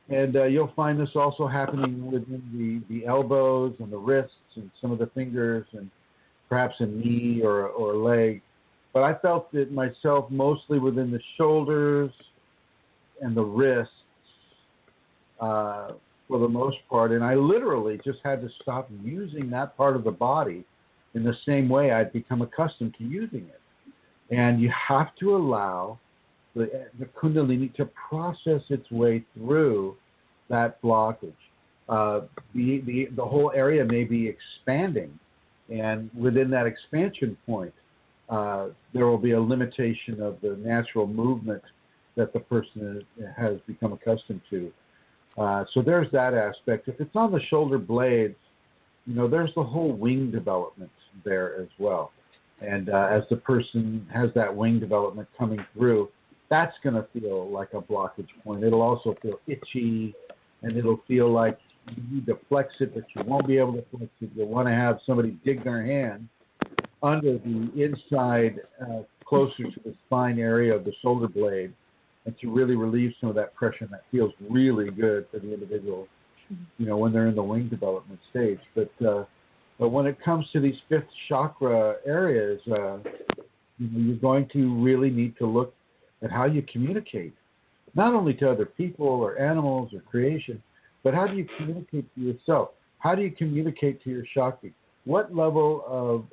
And you'll find this also happening within the elbows and the wrists and some of the fingers and perhaps a knee or a leg. But I felt it myself mostly within the shoulders and the wrists for the most part. And I literally just had to stop using that part of the body in the same way I'd become accustomed to using it. And you have to allow the Kundalini to process its way through that blockage. The whole area may be expanding, and within that expansion point, there will be a limitation of the natural movement that the person has become accustomed to. So there's that aspect. If it's on the shoulder blades, there's the whole wing development there as well. And as the person has that wing development coming through, that's going to feel like a blockage point. It'll also feel itchy, and it'll feel like you need to flex it, but you won't be able to flex it. You'll want to have somebody dig their hand under the inside, closer to the spine area of the shoulder blade, and to really relieve some of that pressure. And that feels really good for the individual, when they're in the wing development stage. But when it comes to these fifth chakra areas, you're going to really need to look at how you communicate, not only to other people or animals or creation, but how do you communicate to yourself? How do you communicate to your Shakti? What level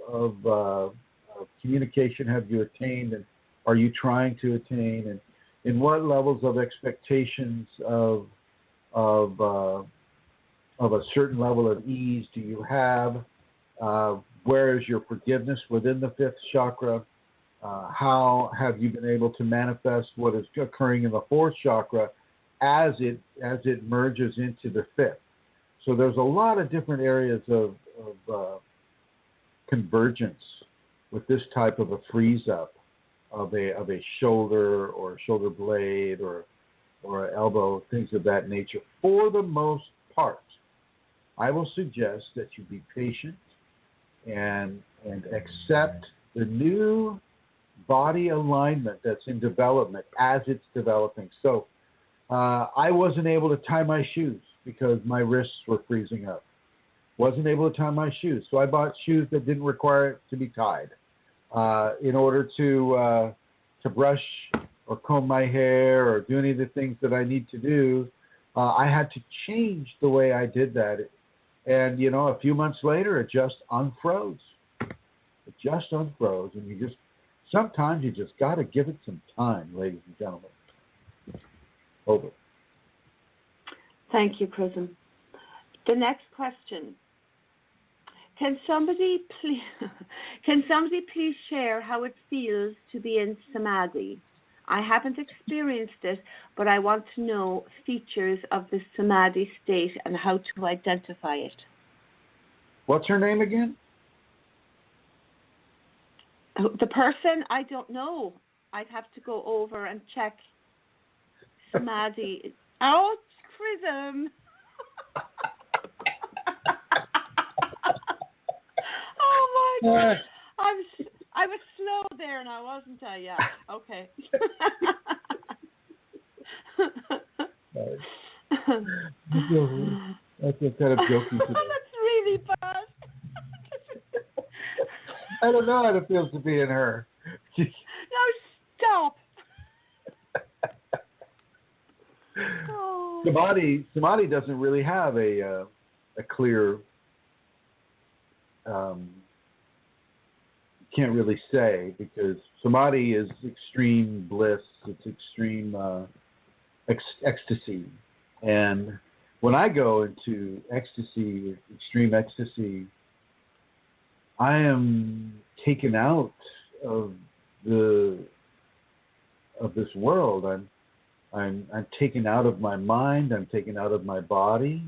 of communication have you attained, and are you trying to attain? And in what levels of expectations of a certain level of ease do you have? Where is your forgiveness within the fifth chakra? How have you been able to manifest what is occurring in the fourth chakra as it merges into the fifth? So there's a lot of different areas of convergence with this type of a freeze up of a shoulder or a shoulder blade or an elbow, things of that nature. For the most part, I will suggest that you be patient and accept the new body alignment that's in development as it's developing. So I wasn't able to tie my shoes because my wrists were freezing up. Wasn't able to tie my shoes, so I bought shoes that didn't require it to be tied. In order to brush or comb my hair or do any of the things that I need to do, I had to change the way I did that. And, a few months later, it just unfroze. It just unfroze, and sometimes you just got to give it some time, ladies and gentlemen. Over. Thank you, Chrism. The next question. Can somebody please share how it feels to be in samadhi? I haven't experienced it, but I want to know features of the samadhi state and how to identify it. What's her name again? The person, I don't know. I'd have to go over and check. Samadhi. Oh, Chrism. Oh my God. I was slow there now, wasn't I? Yeah. Okay. I feel kind of joking today. That's really bad. I don't know how it feels to be in her. No, stop. Oh. Samadhi doesn't really have a clear. Can't really say, because samadhi is extreme bliss. It's extreme ecstasy, and when I go into ecstasy, extreme ecstasy, I am taken out of this world. I'm taken out of my mind. I'm taken out of my body.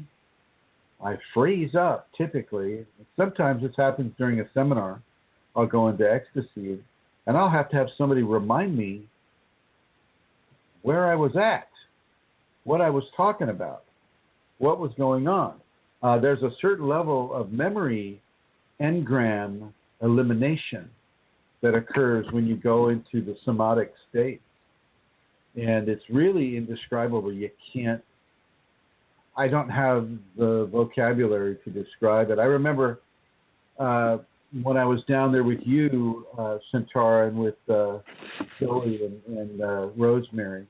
I freeze up typically. Sometimes this happens during a seminar. I'll go into ecstasy, and I'll have to have somebody remind me where I was at. what I was talking about, what was going on. There's a certain level of memory engram elimination that occurs when you go into the somatic state. And it's really indescribable. I don't have the vocabulary to describe it. I remember when I was down there with you, Centaura, and with Joey and Rosemary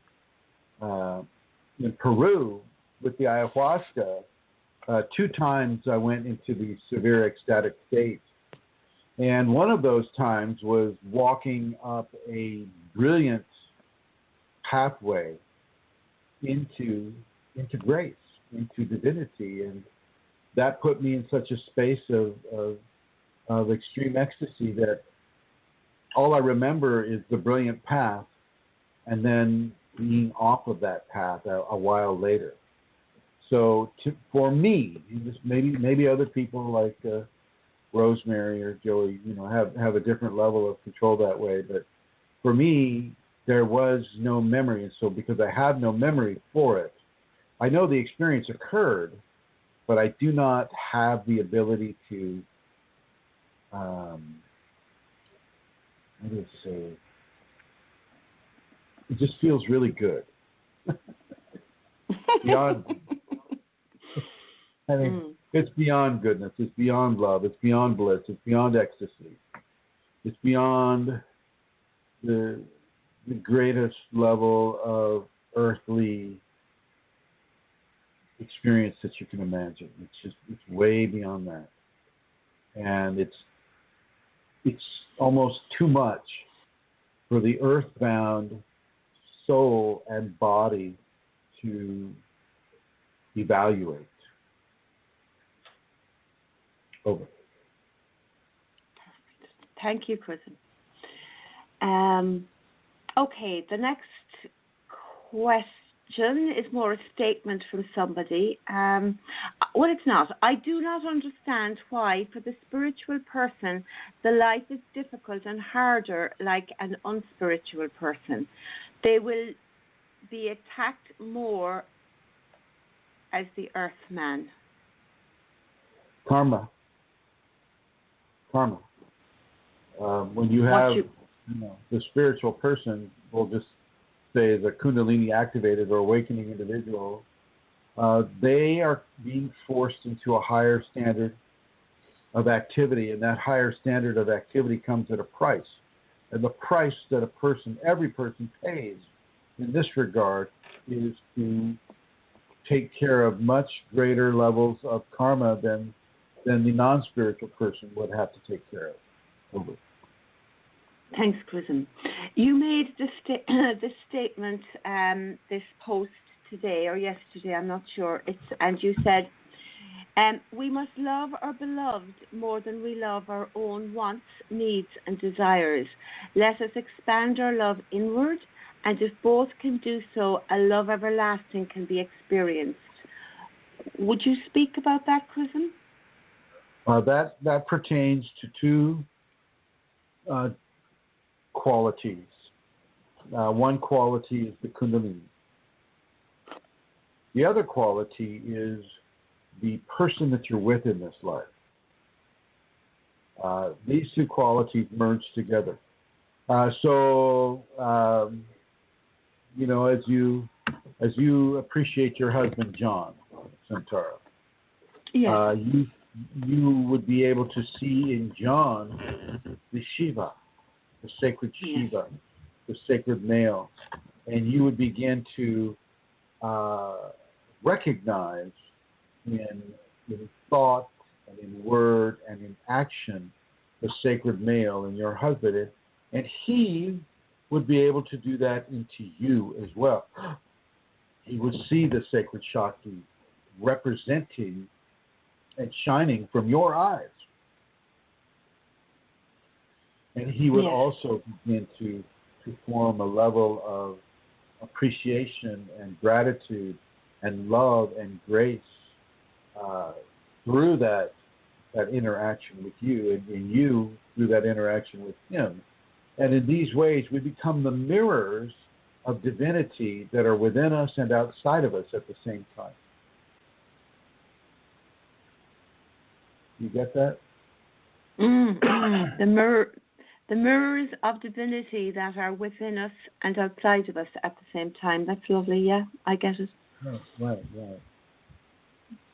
in Peru with the ayahuasca, 2 times I went into the severe ecstatic state. And one of those times was walking up a brilliant pathway into grace, into divinity. And that put me in such a space of extreme ecstasy that all I remember is the brilliant path and then being off of that path a while later. So for me, maybe other people like Rosemary or Joey, have a different level of control that way. But for me, there was no memory. And so because I have no memory for it, I know the experience occurred, but I do not have the ability to, how do I say, it just feels really good. Beyond, I mean, it's beyond goodness. It's beyond love. It's beyond bliss. It's beyond ecstasy. It's beyond the greatest level of earthly experience that you can imagine. It's way beyond that. And it's almost too much for the earthbound soul and body to evaluate. Over. Thank you, Chrism. Okay, the next question is more a statement from somebody. Well, it's not. I do not understand why, for the spiritual person, the life is difficult and harder like an unspiritual person. They will be attacked more as the earthman. Karma. When you have the spiritual person, we'll just say the Kundalini activated or awakening individual, they are being forced into a higher standard of activity, and that higher standard of activity comes at a price. And the price that every person pays in this regard is to take care of much greater levels of karma than the non-spiritual person would have to take care of. Over. Thanks, Chrism. You made this statement, this post today or yesterday, I'm not sure. And you said, we must love our beloved more than we love our own wants, needs, and desires. Let us expand our love inward, and if both can do so, a love everlasting can be experienced. Would you speak about that, Chrism? That pertains to 2 qualities. One quality is the Kundalini. The other quality is the person that you're with in this life. These 2 qualities merge together. As you appreciate your husband, John, Centaura, yes. You would be able to see in John the Shiva, the sacred Shiva, the sacred male, and you would begin to recognize in thought and in word and in action the sacred male in your husband, and he would be able to do that into you as well. He would see the sacred Shakti representing and shining from your eyes. And he would also begin to form a level of appreciation and gratitude and love and grace through that interaction with you, and you through that interaction with him. And in these ways, we become the mirrors of divinity that are within us and outside of us at the same time. You get that? The mirrors of divinity that are within us and outside of us at the same time. That's lovely. Yeah, I get it.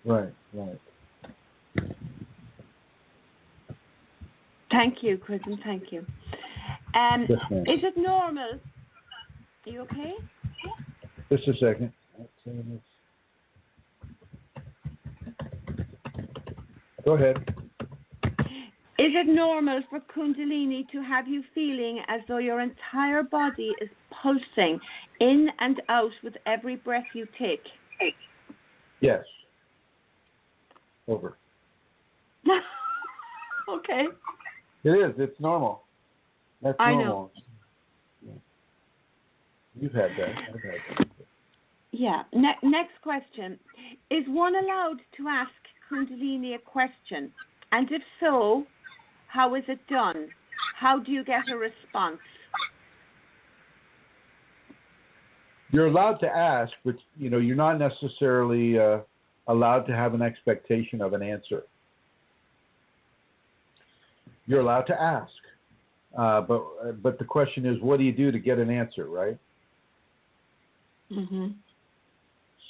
Right. Thank you, Chrism. Thank you. Yes, ma'am. Is it normal? Are you okay? Just a second. Go ahead. Is it normal for Kundalini to have you feeling as though your entire body is pulsing in and out with every breath you take? Yes. Over. Okay. It is. It's normal. That's normal. I know. You've had that. I've had that. Yeah. Next question. Is one allowed to ask Kundalini a question? And if so, how is it done? How do you get a response? You're allowed to ask, but you're not necessarily allowed to have an expectation of an answer. You're allowed to ask, but the question is, what do you do to get an answer, right? Mm-hmm.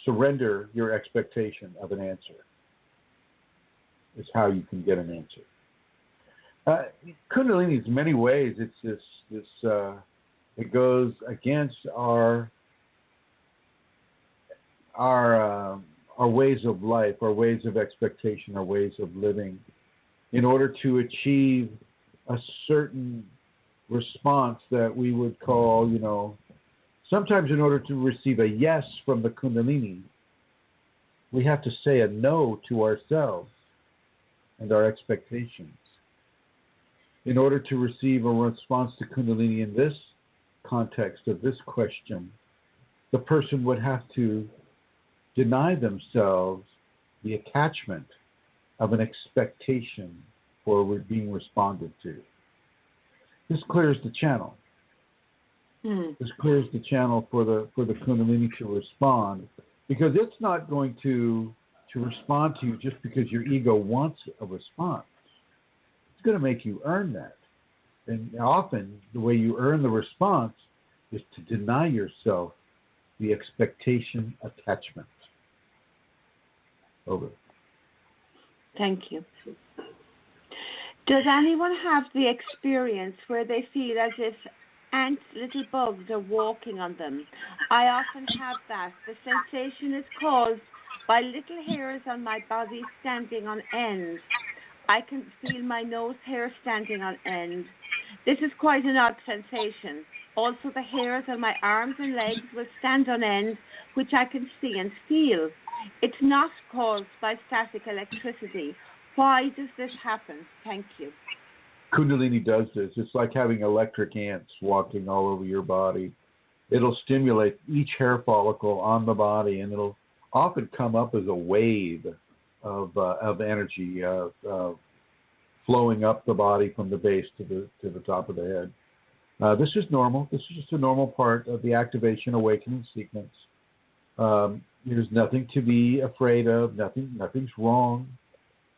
Surrender your expectation of an answer is how you can get an answer. Kundalini is many ways. It's this it goes against our ways of life, our ways of expectation, our ways of living, in order to achieve a certain response that we would call, sometimes in order to receive a yes from the Kundalini, we have to say a no to ourselves and our expectations. In order to receive a response to Kundalini in this context of this question, the person would have to deny themselves the attachment of an expectation for being responded to. This clears the channel. This clears the channel for the Kundalini to respond, because it's not going to respond to you just because your ego wants a response. It's going to make you earn that. And often the way you earn the response is to deny yourself the expectation attachment. Over. Thank you. Does anyone have the experience where they feel as if ants, little bugs, are walking on them? I often have that. The sensation is caused by little hairs on my body standing on end. I can feel my nose hair standing on end. This is quite an odd sensation. Also, the hairs on my arms and legs will stand on end, which I can see and feel. It's not caused by static electricity. Why does this happen? Thank you. Kundalini does this. It's like having electric ants walking all over your body. It'll stimulate each hair follicle on the body, and it'll often come up as a wave of energy flowing up the body from the base to the top of the head. This is normal. This is just a normal part of the activation awakening sequence. There's nothing to be afraid of. Nothing's wrong.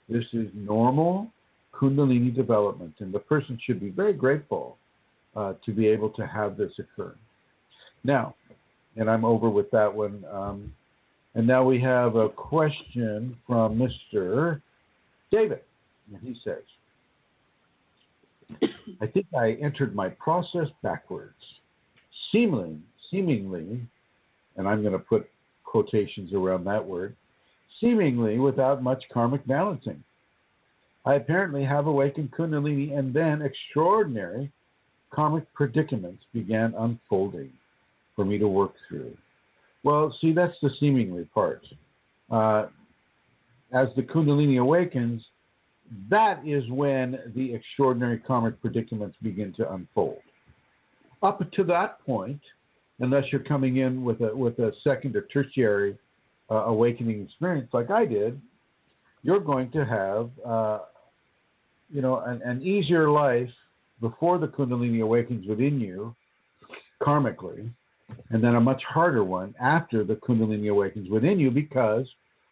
This is normal Kundalini development, and the person should be very grateful to be able to have this occur. Now, and I'm over with that one. And now we have a question from Mr. David, and he says, I think I entered my process backwards, seemingly, and I'm going to put quotations around that word, seemingly without much karmic balancing. I apparently have awakened Kundalini, and then extraordinary karmic predicaments began unfolding for me to work through. Well, see, that's the seemingly part. As the Kundalini awakens, that is when the extraordinary karmic predicaments begin to unfold. Up to that point, unless you're coming in with a second or tertiary awakening experience like I did, you're going to have an easier life before the Kundalini awakens within you, karmically, and then a much harder one after the Kundalini awakens within you because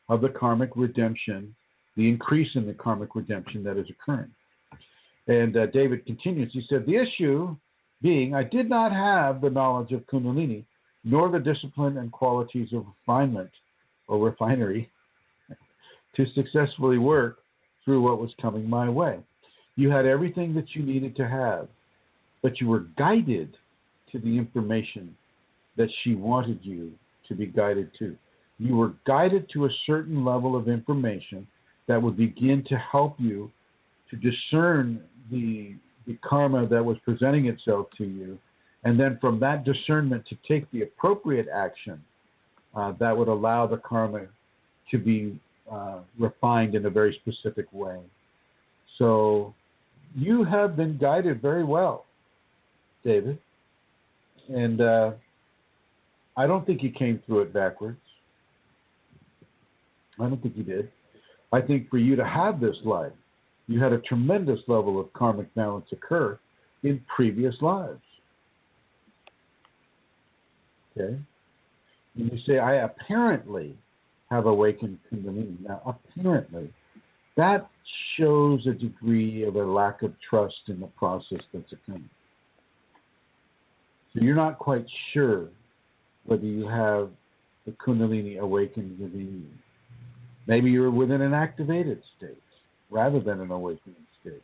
of the karmic redemption, the increase in the karmic redemption that is occurring. And David continues. He said, the issue being, I did not have the knowledge of Kundalini, nor the discipline and qualities of refinement or refinery to successfully work through what was coming my way. You had everything that you needed to have, but you were guided to the information that she wanted you to be guided to. You were guided to a certain level of information that would begin to help you to discern the karma that was presenting itself to you, and then from that discernment to take the appropriate action that would allow the karma to be refined in a very specific way. So you have been guided very well, David, and I don't think you came through it backwards. I don't think you did. I think for you to have this life, you had a tremendous level of karmic balance occur in previous lives. Okay? And you say, I apparently have awakened Kundalini. Now, apparently, that shows a degree of a lack of trust in the process that's occurring. So you're not quite sure whether you have the Kundalini awakened within you. Maybe you're within an activated state rather than an awakening state.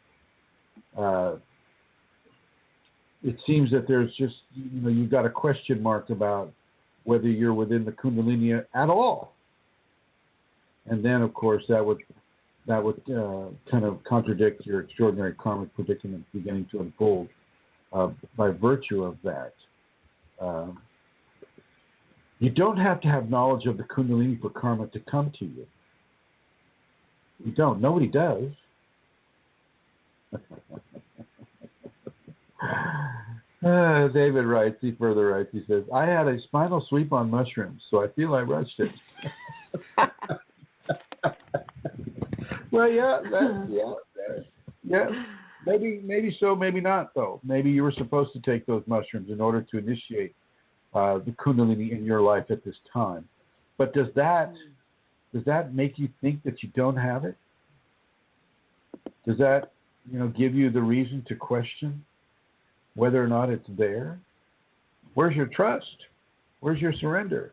It seems that there's just, you've got a question mark about whether you're within the Kundalini at all. And then, of course, that would kind of contradict your extraordinary karmic predicament beginning to unfold by virtue of that. You don't have to have knowledge of the Kundalini for karma to come to you. You don't. Nobody does. David writes, he further writes, he says, I had a spinal sweep on mushrooms, so I feel I rushed it. Well, yeah. Maybe so, maybe not, though. Maybe you were supposed to take those mushrooms in order to initiate the Kundalini in your life at this time. But does that make you think that you don't have it? Does that, give you the reason to question whether or not it's there? Where's your trust? Where's your surrender?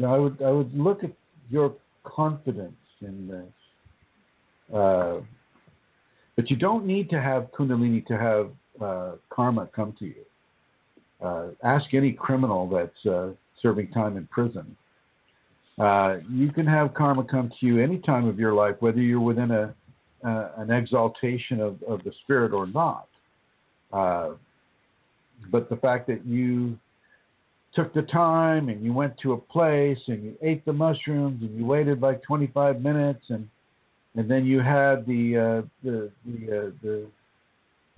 I would look at your confidence in this. But you don't need to have Kundalini to have karma come to you. Ask any criminal that's serving time in prison. You can have karma come to you any time of your life, whether you're within an exaltation of the spirit or not. But the fact that you took the time and you went to a place and you ate the mushrooms and you waited like 25 minutes and then you had the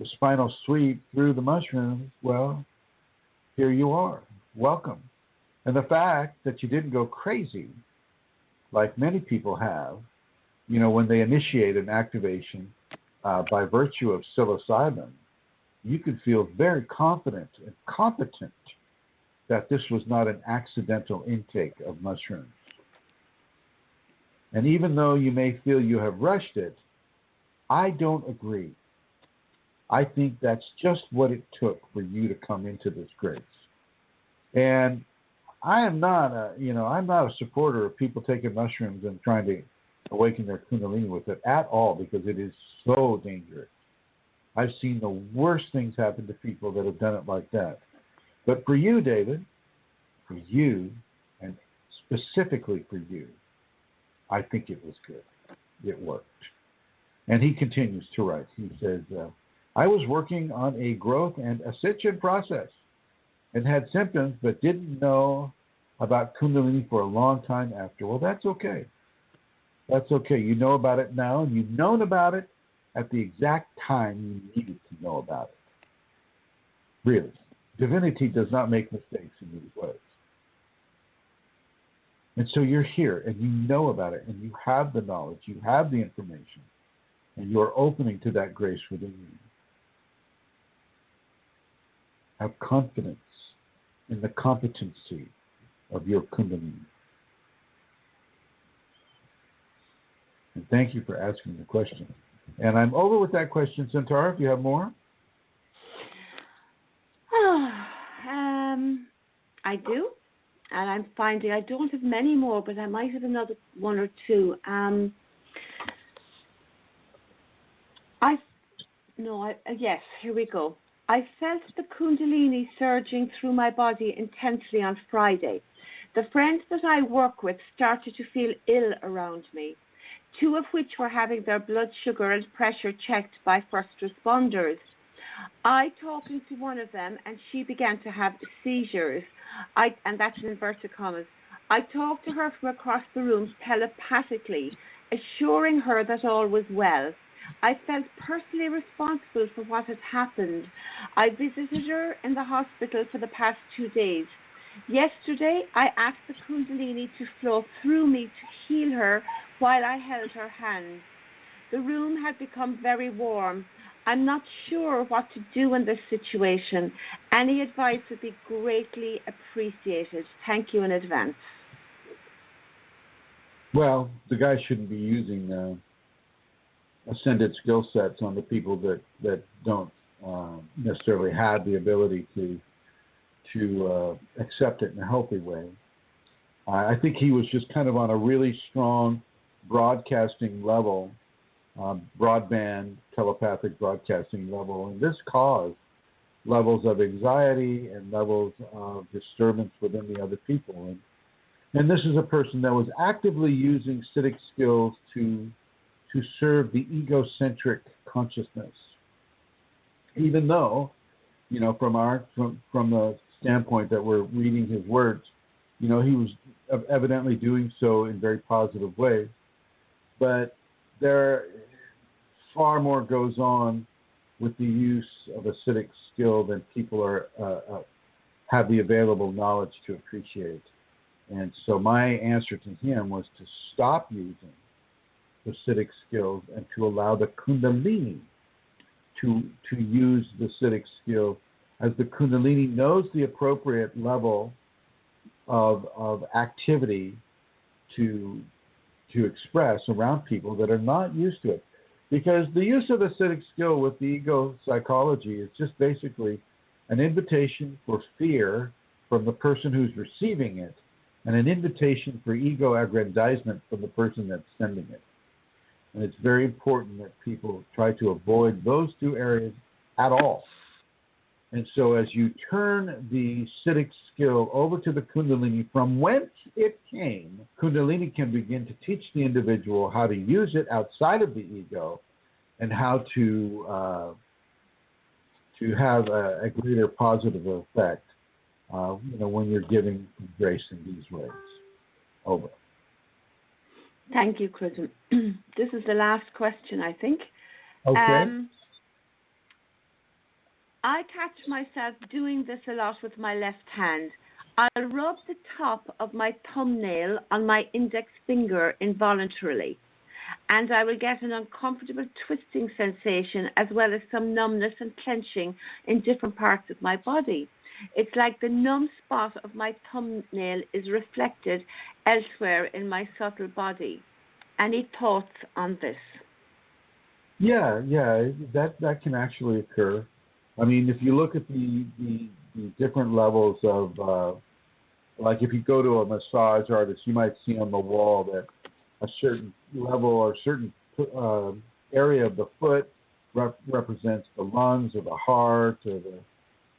spinal sweep through the mushrooms, well, here you are. Welcome. And the fact that you didn't go crazy, like many people have, when they initiate an activation by virtue of psilocybin, you could feel very confident and competent that this was not an accidental intake of mushrooms. And even though you may feel you have rushed it, I don't agree. I think that's just what it took for you to come into this grace. And I am not I'm not a supporter of people taking mushrooms and trying to awaken their Kundalini with it at all, because it is so dangerous. I've seen the worst things happen to people that have done it like that. But for you, David, for you, and specifically for you, I think it was good. It worked. And he continues to write. He says, I was working on a growth and ascension process and had symptoms but didn't know about Kundalini for a long time after. Well, that's okay. That's okay. You know about it now, and you've known about it at the exact time you needed to know about it. Really. Divinity does not make mistakes in these ways. And so you're here, and you know about it, and you have the knowledge, you have the information, and you're opening to that grace within you. have confidence in the competency of your Kundalini. And thank you for asking the question. And I'm over with that question, Centaur, if you have more. I do. And I'm finding I don't have many more, but I might have another one or two. Yes, here we go. I felt the Kundalini surging through my body intensely on Friday. The friends that I work with started to feel ill around me, two of which were having their blood sugar and pressure checked by first responders. I talking to one of them, and she began to have seizures. And that's in inverted commas. I talked to her from across the room telepathically, assuring her that all was well. I felt personally responsible for what had happened. I visited her in the hospital for the past 2 days. Yesterday, I asked the Kundalini to flow through me to heal her while I held her hand. The room had become very warm. I'm not sure what to do in this situation. Any advice would be greatly appreciated. Thank you in advance. Well, the guy shouldn't be using ascended skill sets on the people that don't necessarily have the ability to accept it in a healthy way. I think he was just kind of on a really strong broadcasting level, broadband telepathic broadcasting level, and this caused levels of anxiety and levels of disturbance within the other people. And this is a person that was actively using Siddhic skills to serve the egocentric consciousness, even though, from the standpoint that we're reading his words, he was evidently doing so in very positive ways. But there far more goes on with the use of a Siddhic skill than people have the available knowledge to appreciate. And so my answer to him was to stop using the Siddhic skills and to allow the Kundalini to use the Siddhic skill, as the Kundalini knows the appropriate level of activity to express around people that are not used to it. Because the use of the Siddhic skill with the ego psychology is just basically an invitation for fear from the person who's receiving it, and an invitation for ego aggrandizement from the person that's sending it. And it's very important that people try to avoid those two areas at all. And so as you turn the Siddhic skill over to the Kundalini from whence it came, Kundalini can begin to teach the individual how to use it outside of the ego and how to have a greater positive effect when you're giving grace in these ways. Over. Thank you, Chrism. This is the last question, I think. Okay. I catch myself doing this a lot with my left hand. I'll rub the top of my thumbnail on my index finger involuntarily, and I will get an uncomfortable twisting sensation as well as some numbness and clenching in different parts of my body. It's like the numb spot of my thumbnail is reflected elsewhere in my subtle body. Any thoughts on this? Yeah, that can actually occur. I mean, if you look at the different levels of, like if you go to a massage artist, you might see on the wall that a certain level or certain area of the foot represents the lungs or the heart or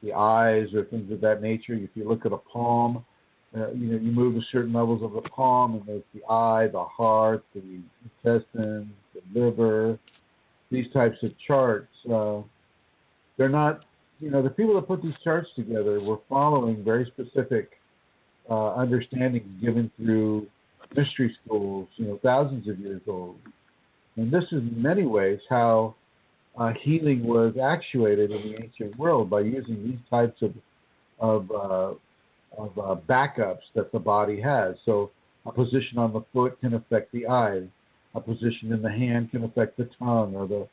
the eyes or things of that nature. If you look at a palm, you move to certain levels of the palm, and there's the eye, the heart, the intestines, the liver, these types of charts. They're not, the people that put these charts together were following very specific understandings given through mystery schools, thousands of years old. And this is in many ways how healing was actuated in the ancient world, by using these types of backups that the body has. So a position on the foot can affect the eye. A position in the hand can affect the tongue or the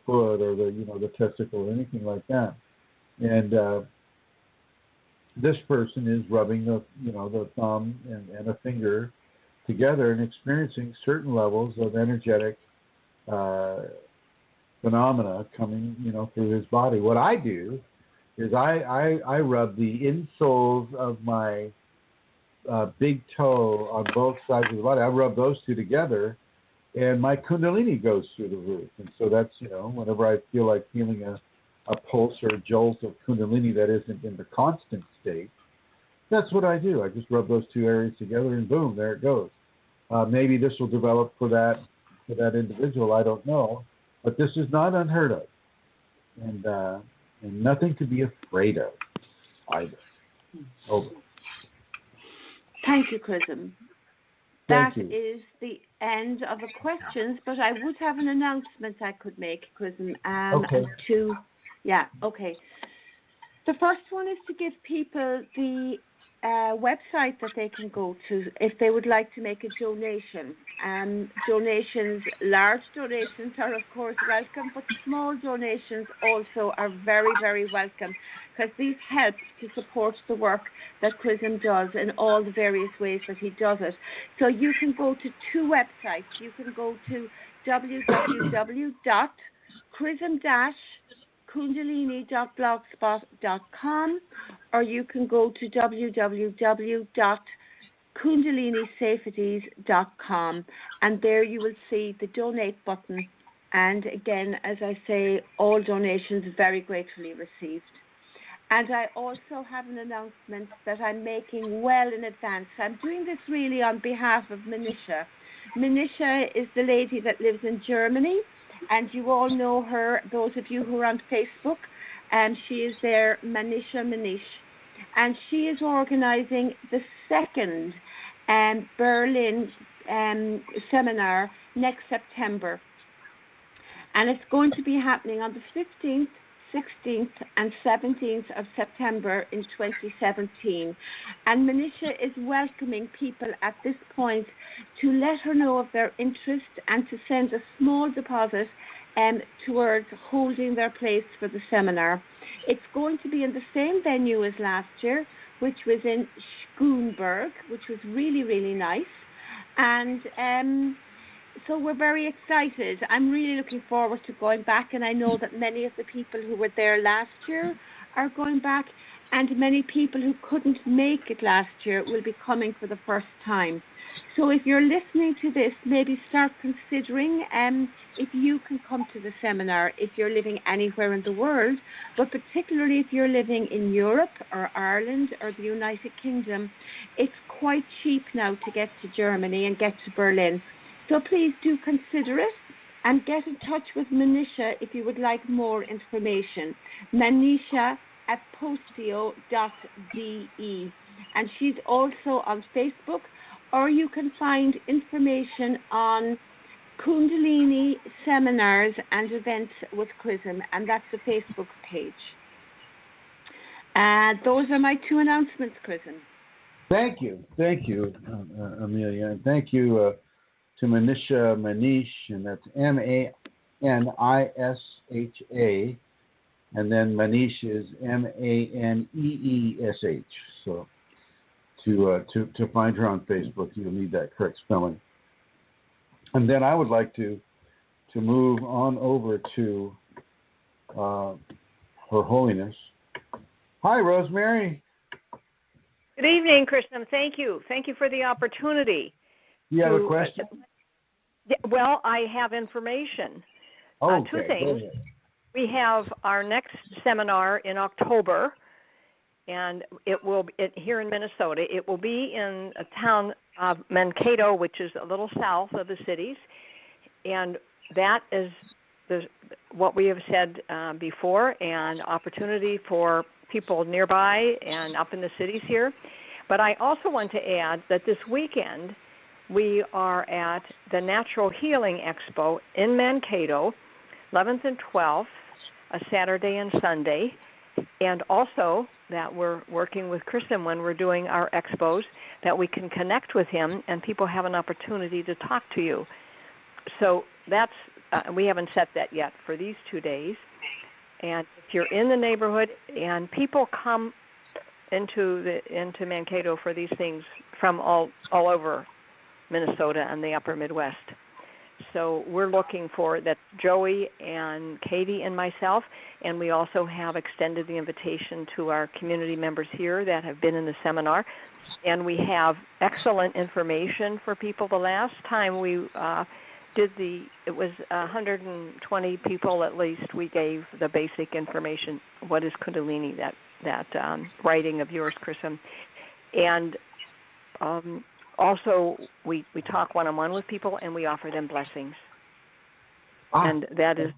foot or the testicle or anything like that. And this person is rubbing the thumb and a finger together and experiencing certain levels of energetic phenomena coming, through his body. What I do is I rub the insoles of my big toe on both sides of the body. I rub those two together, and my Kundalini goes through the roof. And so that's, whenever I feel like feeling a pulse or a jolt of Kundalini that isn't in the constant state, that's what I do. I just rub those two areas together, and boom, there it goes. Maybe this will develop for that individual. I don't know, but this is not unheard of, and nothing to be afraid of either. Over. Thank you, Chrism. That is the end of the questions, but I would have an announcement I could make, Chrism. Okay. Okay. The first one is to give people the website that they can go to if they would like to make a donation. Donations, large donations are of course welcome, but small donations also are very, very welcome, because these help to support the work that Chrism does in all the various ways that he does it. So you can go to two websites. You can go to www.chrism-kundalini.blogspot.com, or you can go to www.kundalinisafeties.com, and there you will see the donate button. And again, as I say, all donations very gratefully received. And I also have an announcement that I'm making well in advance. I'm doing this really on behalf of Manisha. Manisha is the lady that lives in Germany, and you all know her, those of you who are on Facebook, and she is there, Manisha Manish. And she is organizing the second Berlin seminar next September. And it's going to be happening on the 15th, 16th and 17th of September in 2017. And Manisha is welcoming people at this point to let her know of their interest and to send a small deposit towards holding their place for the seminar. It's going to be in the same venue as last year, which was in Schoenberg, which was really, really nice. And so we're very excited. I'm really looking forward to going back, and I know that many of the people who were there last year are going back, and many people who couldn't make it last year will be coming for the first time. So if you're listening to this, maybe start considering if you can come to the seminar if you're living anywhere in the world, but particularly if you're living in Europe or Ireland or the United Kingdom. It's quite cheap now to get to Germany and get to Berlin. So please do consider it and get in touch with Manisha if you would like more information. Manisha@postio.de. And she's also on Facebook, or you can find information on Kundalini seminars and events with Chrism, and that's the Facebook page. Those are my two announcements, Chrism. Thank you, Amelia, and thank you to Manisha Manish, and that's Manisha, and then Manish is Maneesh. So to find her on Facebook, you'll need that correct spelling. And then I would like to move on over to Her Holiness. Hi, Rosemary. Good evening, Chrism. Thank you. Thank you for the opportunity. You have a question? Well, I have information. Okay, two things. We have our next seminar in October, and it will here in Minnesota. It will be in a town of Mankato, which is a little south of the cities, and that is what we have said before, an opportunity for people nearby and up in the cities here. But I also want to add that this weekend we are at the Natural Healing Expo in Mankato, 11th and 12th, a Saturday and Sunday, and also that we're working with Chrism when we're doing our expos, that we can connect with him and people have an opportunity to talk to you. So that's, we haven't set that yet for these 2 days. And if you're in the neighborhood and people come into Mankato for these things from all over Minnesota and the upper Midwest. So we're looking for that, Joey and Katie and myself, and we also have extended the invitation to our community members here that have been in the seminar. And we have excellent information for people. The last time we it was 120 people at least. We gave the basic information. What is Kundalini? That writing of yours, Chrism, and also we talk one-on-one with people, and we offer them blessings. And that is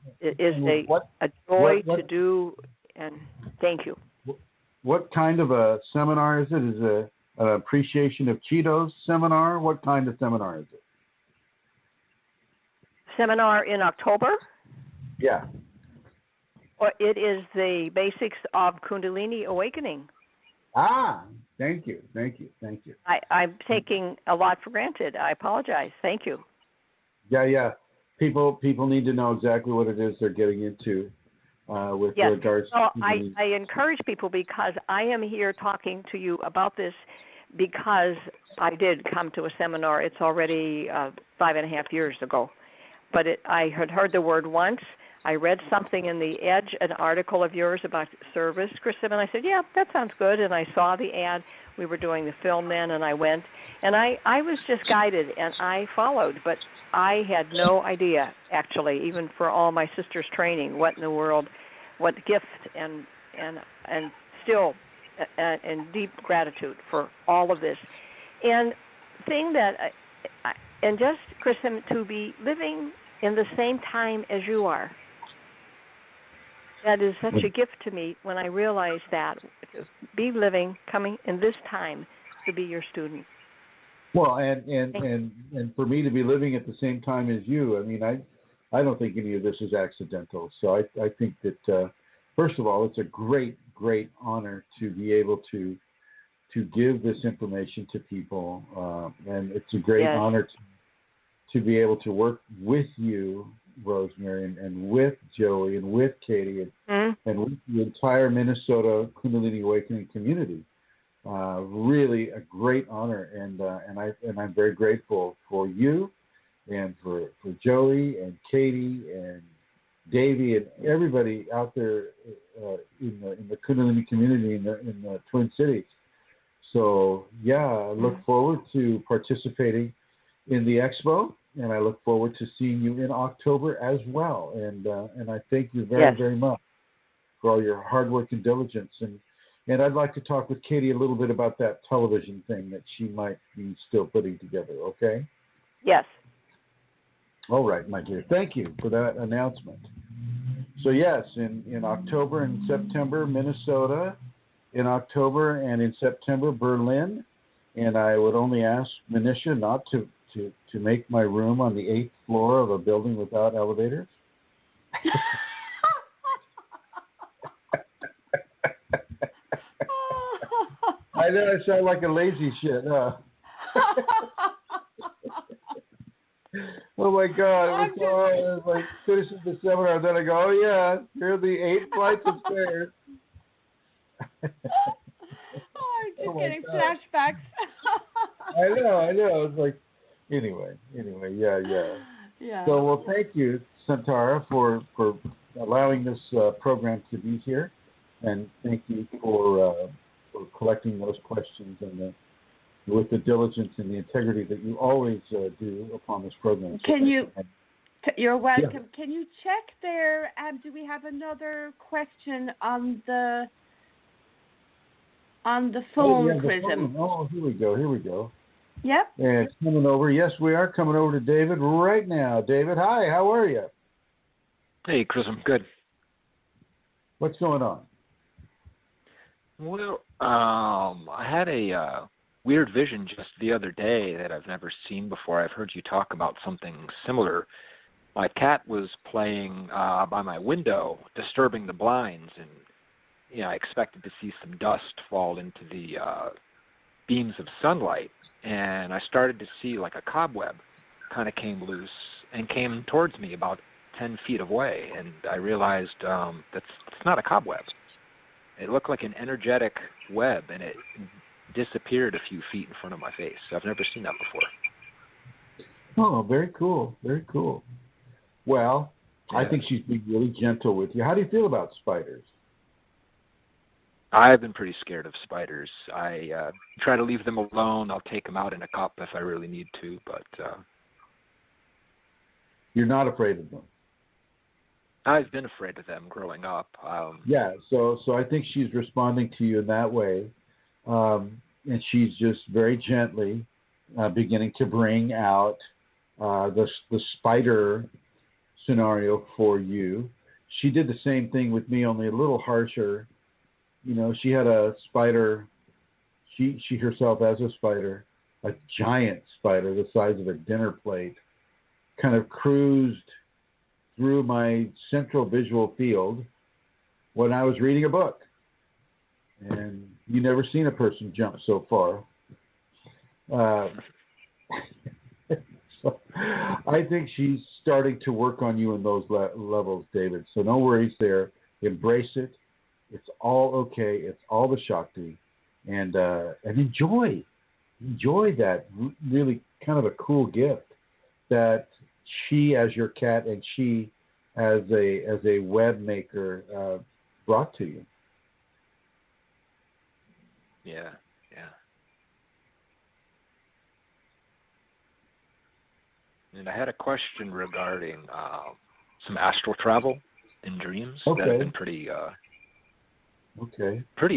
a joy to do. And thank you. What kind of a seminar is it? Is it an appreciation of Cheetos seminar? What kind of seminar is it? Seminar in October? Yeah. Well, it is the basics of Kundalini awakening. Thank you. I'm taking a lot for granted. I apologize. Thank you. Yeah. People need to know exactly what it is they're getting into with regards to Kundalini. I encourage people, because I am here talking to you about this because I did come to a seminar. It's already 5.5 years ago. But I had heard the word once. I read something in the Edge, an article of yours about service, Chrism, and I said, yeah, that sounds good. And I saw the ad. We were doing the film then, and I went. And I was just guided, and I followed. But I had no idea, actually, even for all my sister's training, what in the world, what gift, and still in deep gratitude for all of this. And thing that and just, Chrism, to be living in the same time as you are, that is such a gift to me when I realize that, to be living, coming in this time to be your student. Well, and for me to be living at the same time as you, I mean, I don't think any of this is accidental. So I think that, first of all, it's a great honor to be able to give this information to people, and it's a great honor to be able to work with you, Rosemary, and with Joey, and with Katie, and with the entire Minnesota Kundalini Awakening community. Really a great honor, and I'm very grateful for you, and for Joey and Katie and Davey and everybody out there in the Kunalini community in the Twin Cities. So I look forward to participating in the expo, and I look forward to seeing you in October as well. And I thank you very much for all your hard work and diligence. And I'd like to talk with Katie a little bit about that television thing that she might be still putting together. Okay? Yes. All right, my dear. Thank you for that announcement. So yes, in October and September, Minnesota. In October and in September, Berlin. And I would only ask Manisha not to make my room on the 8th floor of a building without elevators. I know I sound like a lazy shit, huh? Oh my God! It was like finishing the seminar, then I go, oh yeah, here are the 8 flights of stairs. I'm just getting flashbacks. I know. It's like, anyway, yeah. So, well, thank you, Santara, for allowing this program to be here, and thank you for collecting those questions and with the diligence and the integrity that you always do upon this program. You're welcome. Yeah. Can you check there? Do we have another question on the phone, Chrism? Oh, here we go. Yep. And it's coming over. Yes, we are coming over to David right now. David, hi. How are you? Hey, Chrism. Good. What's going on? Well, I had a weird vision just the other day that I've never seen before. I've heard you talk about something similar. My cat was playing by my window, disturbing the blinds, and I expected to see some dust fall into the beams of sunlight, and I started to see like a cobweb kind of came loose and came towards me about 10 feet away, and I realized it's not a cobweb. It looked like an energetic web, and it disappeared a few feet in front of my face. I've never seen that before. Oh, very cool. Very cool. Well, Yeah. I think she's being really gentle with you. How do you feel about spiders? I've been pretty scared of spiders. I try to leave them alone. I'll take them out in a cup if I really need to, but You're not afraid of them. I've been afraid of them growing up. Yeah, so I think she's responding to you in that way, and she's just very gently beginning to bring out the spider scenario for you. She did the same thing with me, only a little harsher. You know, she had a spider. She herself as a spider, a giant spider the size of a dinner plate, kind of cruised through my central visual field when I was reading a book. And you never seen a person jump so far. So I think she's starting to work on you in those levels, David. So no worries there. Embrace it. It's all okay. It's all the Shakti. And enjoy that really kind of a cool gift that she as your cat and she as a web maker brought to you. Yeah. And I had a question regarding some astral travel in dreams that have been pretty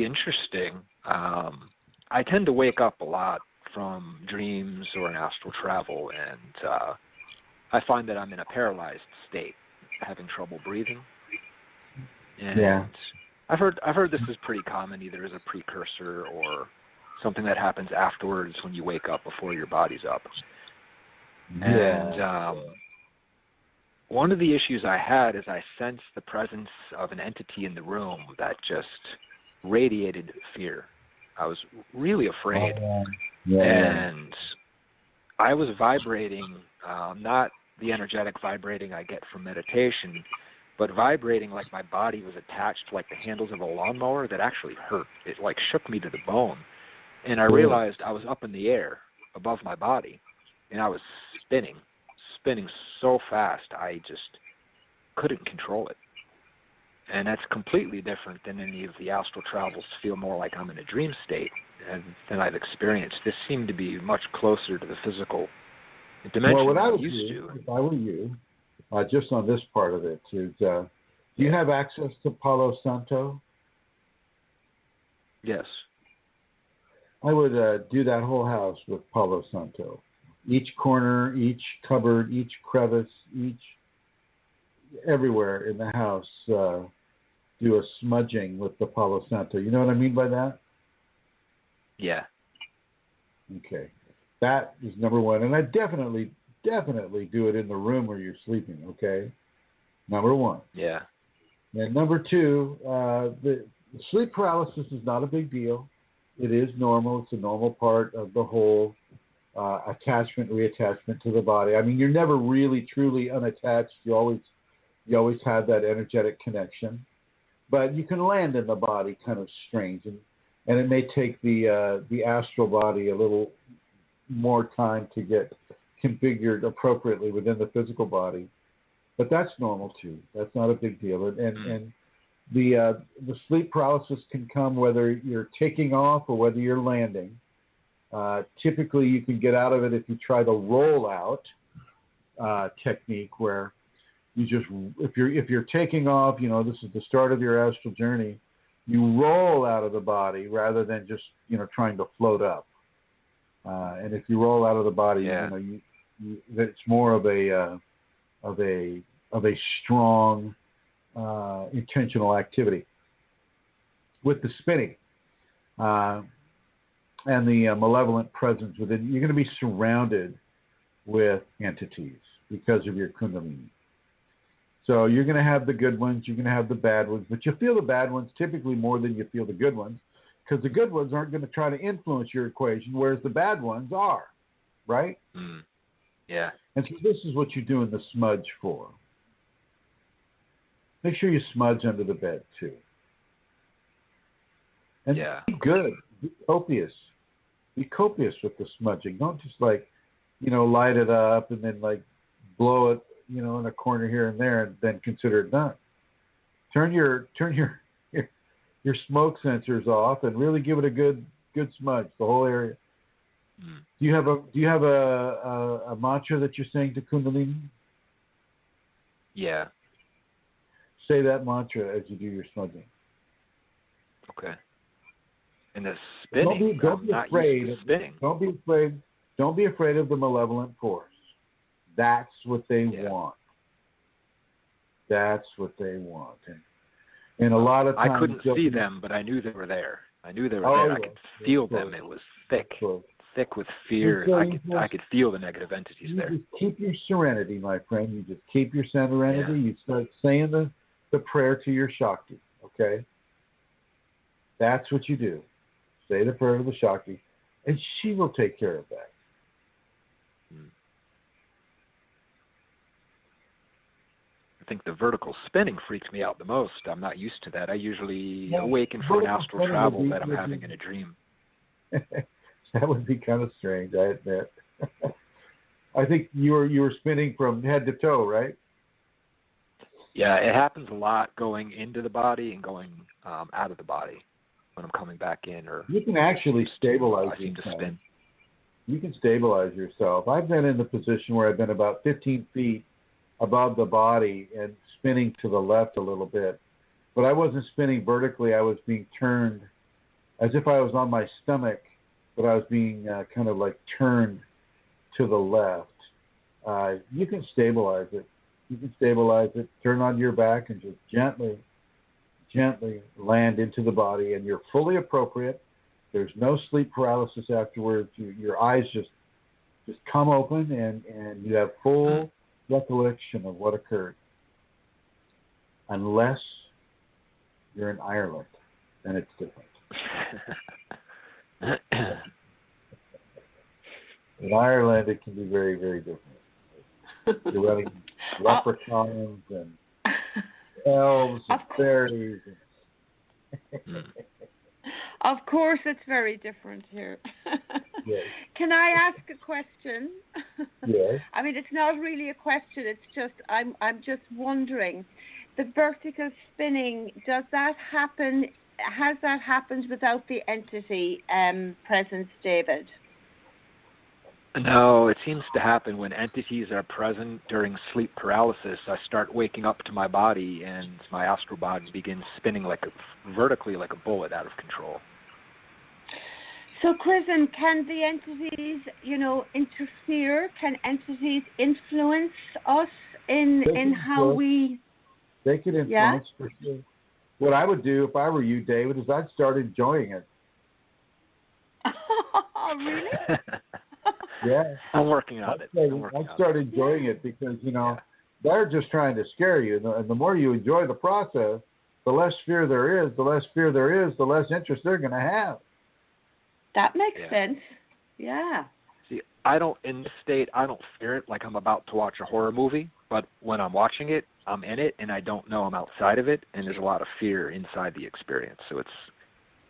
interesting. I tend to wake up a lot from dreams or an astral travel, and I find that I'm in a paralyzed state, having trouble breathing. And I've heard this is pretty common, either as a precursor or something that happens afterwards when you wake up before your body's up. And one of the issues I had is I sensed the presence of an entity in the room that just radiated fear. I was really afraid. And I was vibrating, not the energetic vibrating I get from meditation, but vibrating like my body was attached to like the handles of a lawnmower that actually hurt. It like shook me to the bone. And I realized I was up in the air above my body. And I was spinning so fast, I just couldn't control it. And that's completely different than any of the astral travels feel more like I'm in a dream state than I've experienced. This seemed to be much closer to the physical dimension than I'm used to. If I were you, just on this part of it, is do you have access to Palo Santo? Yes. I would do that whole house with Palo Santo. Each corner, each cupboard, each crevice, everywhere in the house, do a smudging with the Palo Santo. You know what I mean by that? Yeah. Okay. That is number one. And I definitely do it in the room where you're sleeping, okay? Number one. Yeah. And number two, the sleep paralysis is not a big deal. It is normal. It's a normal part of the whole attachment, reattachment to the body. I mean, you're never really truly unattached. You always have that energetic connection, but you can land in the body kind of strange, and it may take the astral body a little more time to get configured appropriately within the physical body, but that's normal too. That's not a big deal, and the sleep paralysis can come whether you're taking off or whether you're landing. Typically, you can get out of it if you try the roll-out technique, where you just, if you're taking off, this is the start of your astral journey, you roll out of the body rather than just trying to float up. And if you roll out of the body, it's more of a strong intentional activity. With the spinning. And the malevolent presence within, you're going to be surrounded with entities because of your Kundalini. So you're going to have the good ones, you're going to have the bad ones, but you feel the bad ones typically more than you feel the good ones, because the good ones aren't going to try to influence your equation, whereas the bad ones are, right? Yeah. And so this is what you're doing the smudge for. Make sure you smudge under the bed too. And Yeah. be good. Be copious. Be copious with the smudging. Don't just like, light it up and then like blow it, in a corner here and there and then consider it done. Turn your smoke sensors off and really give it a good smudge, the whole area. Mm. Do you have a mantra that you're saying to Kundalini? Yeah. Say that mantra as you do your smudging. Okay. And the spinning. Don't be I'm afraid. not used to spinning. Don't be afraid. Don't be afraid of the malevolent force. That's what they want. That's what they want. And a lot of times I couldn't see them, but I knew they were there. I could feel them. It was thick with fear. I could feel the negative entities there. You just keep your serenity, my friend. You just keep your serenity. Yeah. You start saying the prayer to your Shakti, okay? That's what you do. Say the prayer to the Shakti, and she will take care of that. I think the vertical spinning freaks me out the most. I'm not used to that. I usually awaken from an astral travel that I'm having in a dream. That would be kind of strange, I admit. I think you were spinning from head to toe, right? Yeah, it happens a lot going into the body and going out of the body when I'm coming back in. Or you can actually stabilize I seem to spin. You can stabilize yourself. I've been in the position where I've been about 15 feet above the body and spinning to the left a little bit. But I wasn't spinning vertically. I was being turned as if I was on my stomach, but I was being kind of like turned to the left. You can stabilize it. You can stabilize it, turn on your back, and just gently land into the body, and you're fully appropriate. There's no sleep paralysis afterwards. Your eyes just come open, and you have full recollection of what occurred. Unless you're in Ireland, then it's different. In Ireland, it can be very, very different. You're running leprechauns and elves and fairies. Of course, it's very different here. Yes. Can I ask a question? Yes. I mean, it's not really a question. It's just I'm just wondering, the vertical spinning, does that happen? Has that happened without the entity present, David? No, it seems to happen when entities are present during sleep paralysis. I start waking up to my body, and my astral body begins spinning vertically like a bullet out of control. So, Chrism, can the entities, interfere? Can entities influence us in how we? They can influence for sure. What I would do if I were you, David, is I'd start enjoying it. Oh, really? Yeah. I'm working on it. I'd start enjoying it because, they're just trying to scare you. And the more you enjoy the process, the less fear there is. The less fear there is, the less interest they're going to have. That makes sense. Yeah. See, in this state, I don't fear it like I'm about to watch a horror movie. But when I'm watching it, I'm in it, and I don't know I'm outside of it, and there's a lot of fear inside the experience. So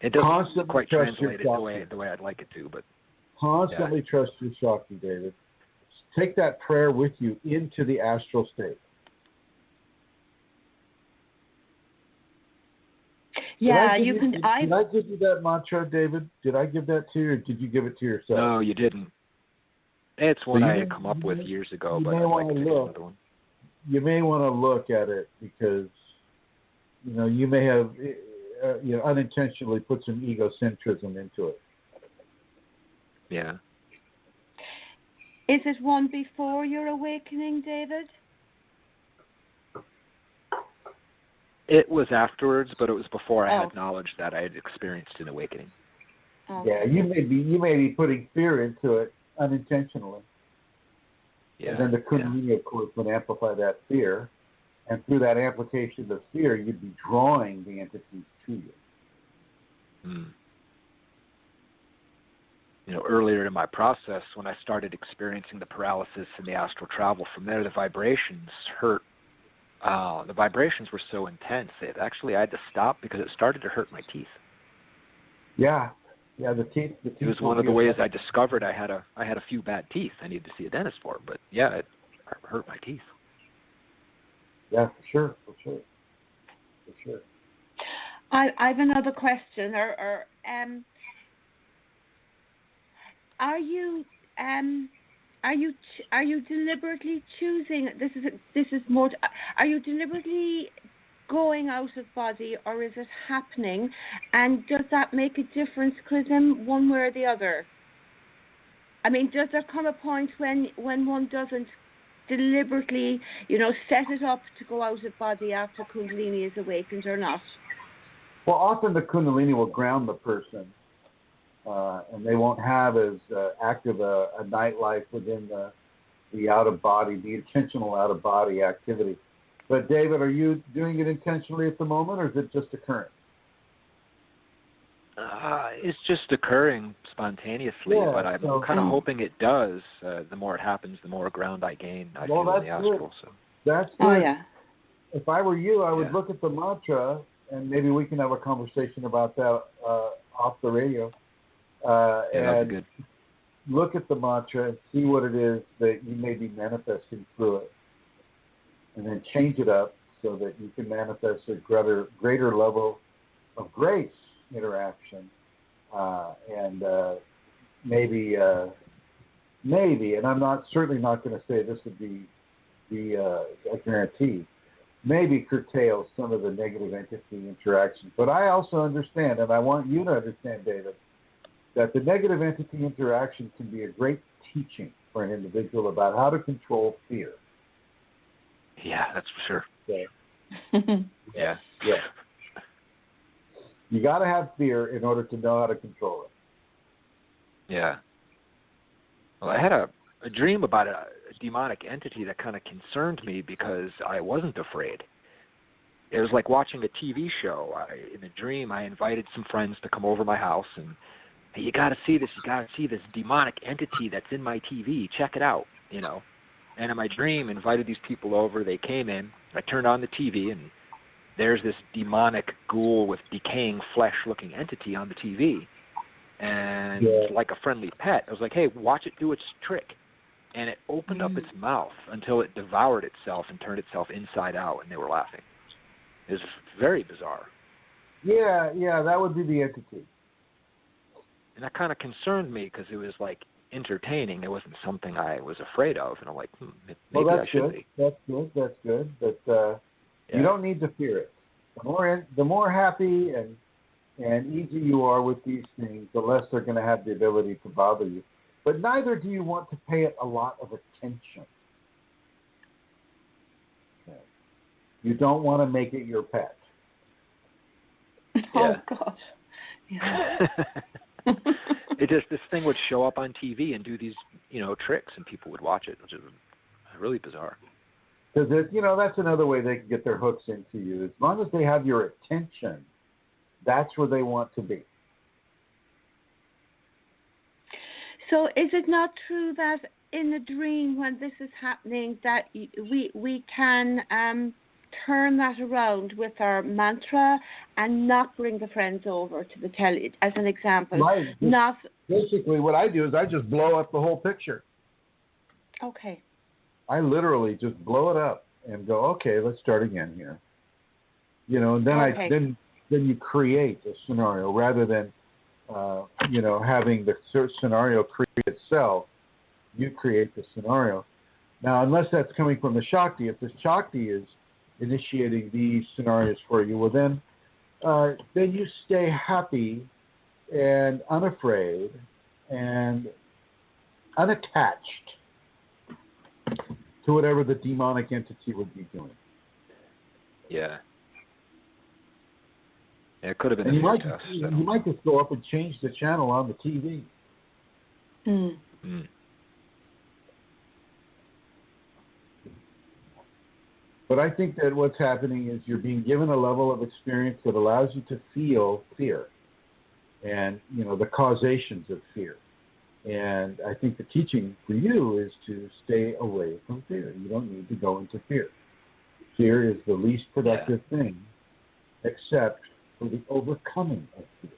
it doesn't quite translate it the way I'd like it to. But constantly trust your Shakti, David. Take that prayer with you into the astral state. Yeah, Did I give you that mantra, David? Did I give that to you, or did you give it to yourself? No, you didn't. It's one I had come up with years ago, but I'd like to take another one. You may want to look at it because, you may have unintentionally put some egocentrism into it. Yeah. Is it one before your awakening, David? It was afterwards, but it was before I had knowledge that I had experienced an awakening. Okay. Yeah, you may be putting fear into it unintentionally. Yeah. And then the Kunalini, of course, would amplify that fear. And through that amplification of fear, you'd be drawing the entities to you. Earlier in my process, when I started experiencing the paralysis and the astral travel from there, the vibrations hurt. The vibrations were so intense that I had to stop because it started to hurt my teeth. Yeah, the teeth. It was one of the ways I discovered I had a few bad teeth. I needed to see a dentist for, but yeah, it hurt my teeth. Yeah, for sure. I have another question. Are you deliberately choosing? This is more. Are you deliberately going out of body, or is it happening? And does that make a difference, Chrism, one way or the other? I mean, does there come a point when one doesn't deliberately, set it up to go out of body after Kundalini is awakened or not? Well, often the Kundalini will ground the person, and they won't have as active a nightlife within the out-of-body, the intentional out-of-body activity. But, David, are you doing it intentionally at the moment, or is it just occurring? It's just occurring spontaneously, but I'm kind of hoping it does. The more it happens, the more ground I gain. I feel in the astral. So. That's good. Oh, yeah. If I were you, I would look at the mantra, and maybe we can have a conversation about that off the radio. That'd be good. Look at the mantra and see what it is that you may be manifesting through it. And then change it up so that you can manifest a greater level of grace interaction. And maybe, and I'm certainly not going to say this would be a guarantee, maybe curtail some of the negative entity interactions. But I also understand, and I want you to understand, David, that the negative entity interaction can be a great teaching for an individual about how to control fear. Yeah, that's for sure. Okay. Yeah. You got to have fear in order to know how to control it. Yeah. Well, I had a dream about a demonic entity that kind of concerned me because I wasn't afraid. It was like watching a TV show. In a dream, I invited some friends to come over my house and, hey, you got to see this. You got to see this demonic entity that's in my TV. Check it out, And in my dream, invited these people over. They came in. I turned on the TV, and there's this demonic ghoul with decaying flesh-looking entity on the TV. And like a friendly pet, I was like, hey, watch it do its trick. And it opened up its mouth until it devoured itself and turned itself inside out, and they were laughing. It was very bizarre. Yeah, that would be the entity. And that kind of concerned me because it was like entertaining. It wasn't something I was afraid of. And I'm like, maybe I should be. That's good. But you don't need to fear it. The more happy and easy you are with these things, the less they're going to have the ability to bother you. But neither do you want to pay it a lot of attention. Okay. You don't want to make it your pet. Oh, gosh. Yeah. This thing would show up on TV and do these, tricks, and people would watch it, which is really bizarre. Because that's another way they can get their hooks into you. As long as they have your attention, that's where they want to be. So is it not true that in a dream when this is happening that we can turn that around with our mantra and not bring the friends over to the telly, as an example? Right. Basically, what I do is I just blow up the whole picture. Okay. I literally just blow it up and go, okay, let's start again here. And then then you create a scenario rather than having the scenario create itself. You create the scenario. Now, unless that's coming from the Shakti, if the Shakti is initiating these scenarios for you, well then you stay happy and unafraid and unattached to whatever the demonic entity would be doing. Yeah. It could have been you might just go up and change the channel on the TV. But I think that what's happening is you're being given a level of experience that allows you to feel fear and, the causations of fear. And I think the teaching for you is to stay away from fear. You don't need to go into fear. Fear is the least productive thing except for the overcoming of fear.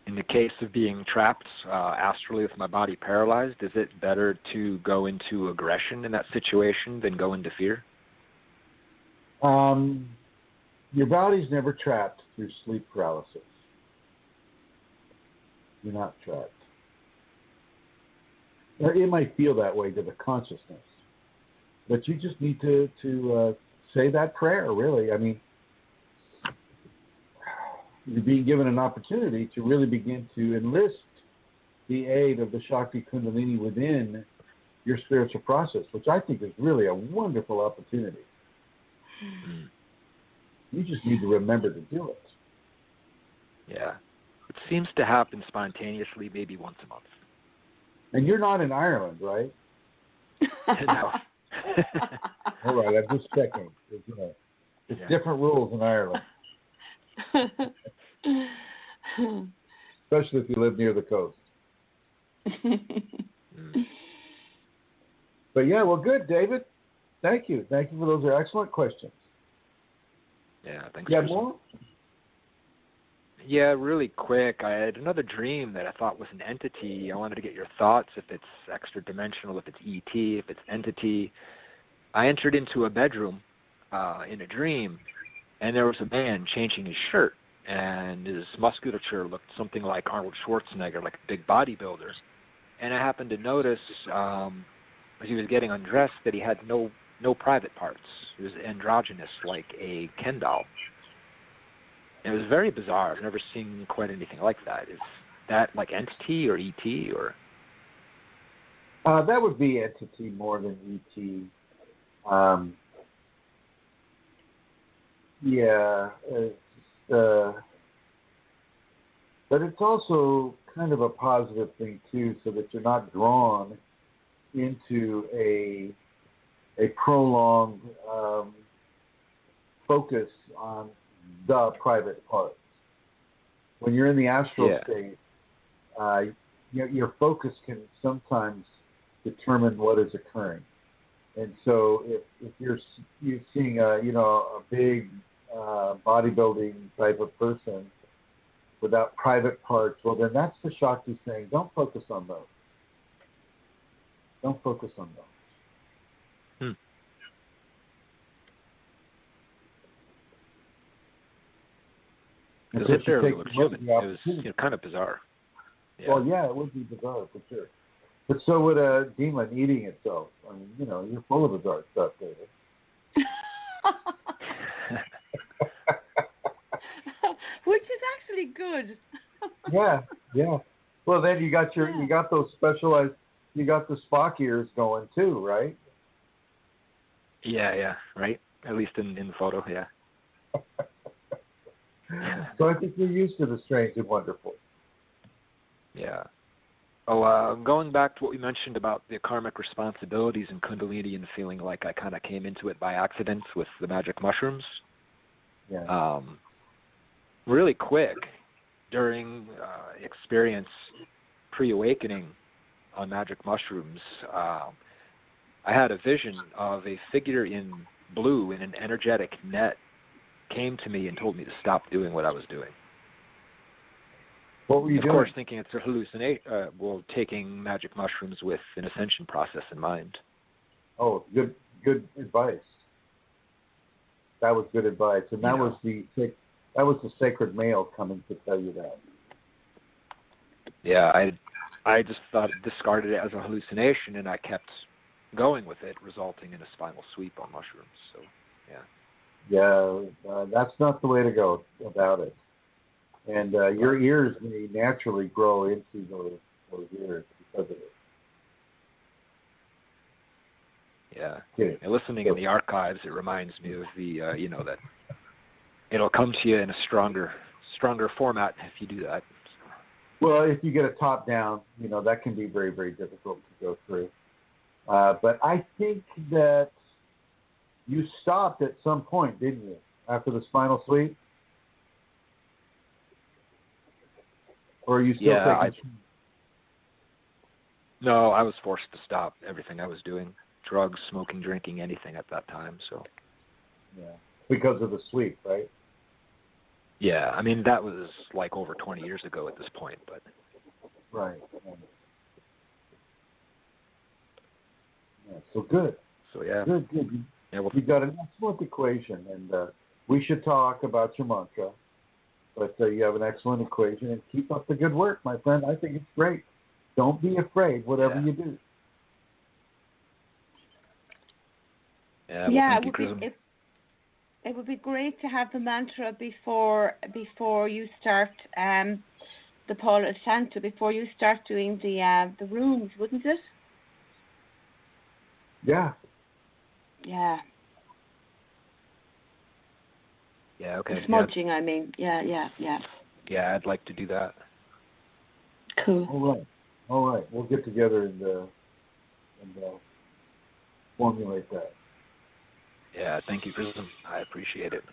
in the case of being trapped astrally with my body paralyzed, is it better to go into aggression in that situation than go into fear? Your body's never trapped through sleep paralysis. You're not trapped. It might feel that way to the consciousness, but you just need to say that prayer, really. I mean, you're being given an opportunity to really begin to enlist the aid of the Shakti Kundalini within your spiritual process, which I think is really a wonderful opportunity. You just need to remember to do it. Yeah. It seems to happen spontaneously, maybe once a month. And you're not in Ireland, right? No. All right, I'm just checking. It's different rules in Ireland. Especially if you live near the coast. But yeah, well, good, David. Thank you. Thank you for those excellent questions. Yeah, thanks. You have more? Yeah, really quick. I had another dream that I thought was an entity. I wanted to get your thoughts if it's extra dimensional, if it's ET, if it's entity. I entered into a bedroom in a dream, and there was a man changing his shirt, and his musculature looked something like Arnold Schwarzenegger, like a big bodybuilder. And I happened to notice as he was getting undressed that he had no private parts. He was androgynous, like a Ken doll. And it was very bizarre. I've never seen quite anything like that. Is that like entity or ET or? That would be entity more than ET. Yeah, but it's also kind of a positive thing too, so that you're not drawn into a prolonged focus on the private parts. When you're in the astral state, your focus can sometimes determine what is occurring. And so, if you're seeing a big bodybuilding type of person without private parts, well, then that's the Shakti saying, don't focus on those. Don't focus on those. Because if there looked human, it was kind of bizarre. Yeah. Well, yeah, it would be bizarre for sure. But so would a demon eating itself. I mean, you're full of bizarre stuff, David. Which is actually good. Yeah. Well, then you got those specialized. You got the Spock ears going too, right? Yeah, right. At least in the photo, yeah. So I think you're used to the strange and wonderful. Yeah. Going back to what we mentioned about the karmic responsibilities in Kundalini and feeling like I kind of came into it by accident with the magic mushrooms. Yeah. Really quick, during experience pre-awakening on magic mushrooms, I had a vision of a figure in blue in an energetic net came to me and told me to stop doing what I was doing. What were you doing? Of course, thinking it's a hallucination, taking magic mushrooms with an ascension process in mind. Oh, good advice. That was good advice, and that was the sacred male coming to tell you that. Yeah, I just discarded it as a hallucination, and I kept going with it, resulting in a spinal sweep on mushrooms. So, yeah. Yeah, that's not the way to go about it. And your ears may naturally grow into those ears because of it. Yeah. Okay. And listening in the archives, it reminds me of the, that it'll come to you in a stronger format if you do that. Well, if you get a top down, that can be very, very difficult to go through. But I think that you stopped at some point, didn't you, after the spinal sweep? Or are you still taking... No, I was forced to stop everything I was doing. Drugs, smoking, drinking, anything at that time. So. Yeah, because of the sweep, right? Yeah, I mean, that was like over 20 years ago at this point, but. Right. Yeah, so good. So, yeah. Good. Yeah, well, You've got an excellent equation, and we should talk about your mantra. But you have an excellent equation, and keep up the good work, my friend. I think it's great. Don't be afraid, whatever you do. Yeah, well, thank you, Chrism. It would be great to have the mantra before you start the Palo Santo, before you start doing the rooms, wouldn't it? Yeah. Yeah. Yeah, okay. Smudging, I mean. Yeah. Yeah, I'd like to do that. Cool. All right. We'll get together and formulate that. Yeah, thank you, Chrism. I appreciate it.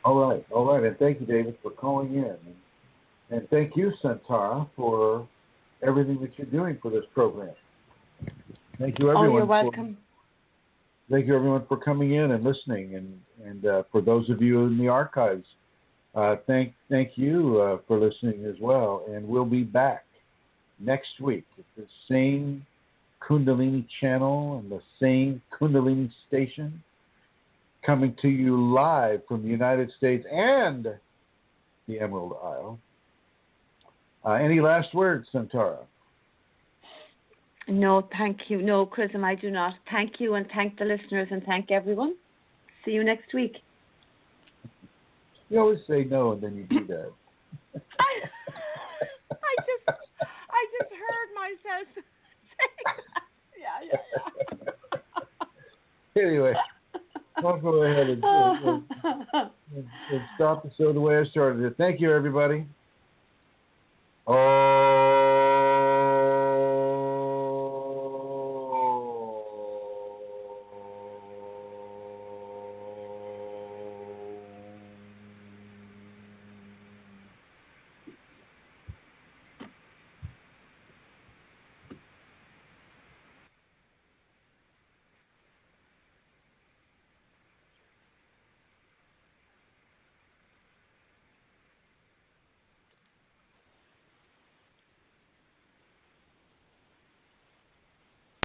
All right. And thank you, David, for calling in. And thank you, Santara, for everything that you're doing for this program. Thank you, everyone. Oh, you're welcome. Thank you, everyone, for coming in and listening. And for those of you in the archives, thank you for listening as well. And we'll be back next week at the same Kundalini channel and the same Kunalini station, coming to you live from the United States and the Emerald Isle. Any last words, Santara? No, thank you. No, Chrism, I do not. Thank you, and thank the listeners, and thank everyone. See you next week. You always say no, and then you do that. I just heard myself saying that. Yeah. Anyway, I'll go ahead and stop the show the way I started it. Thank you, everybody.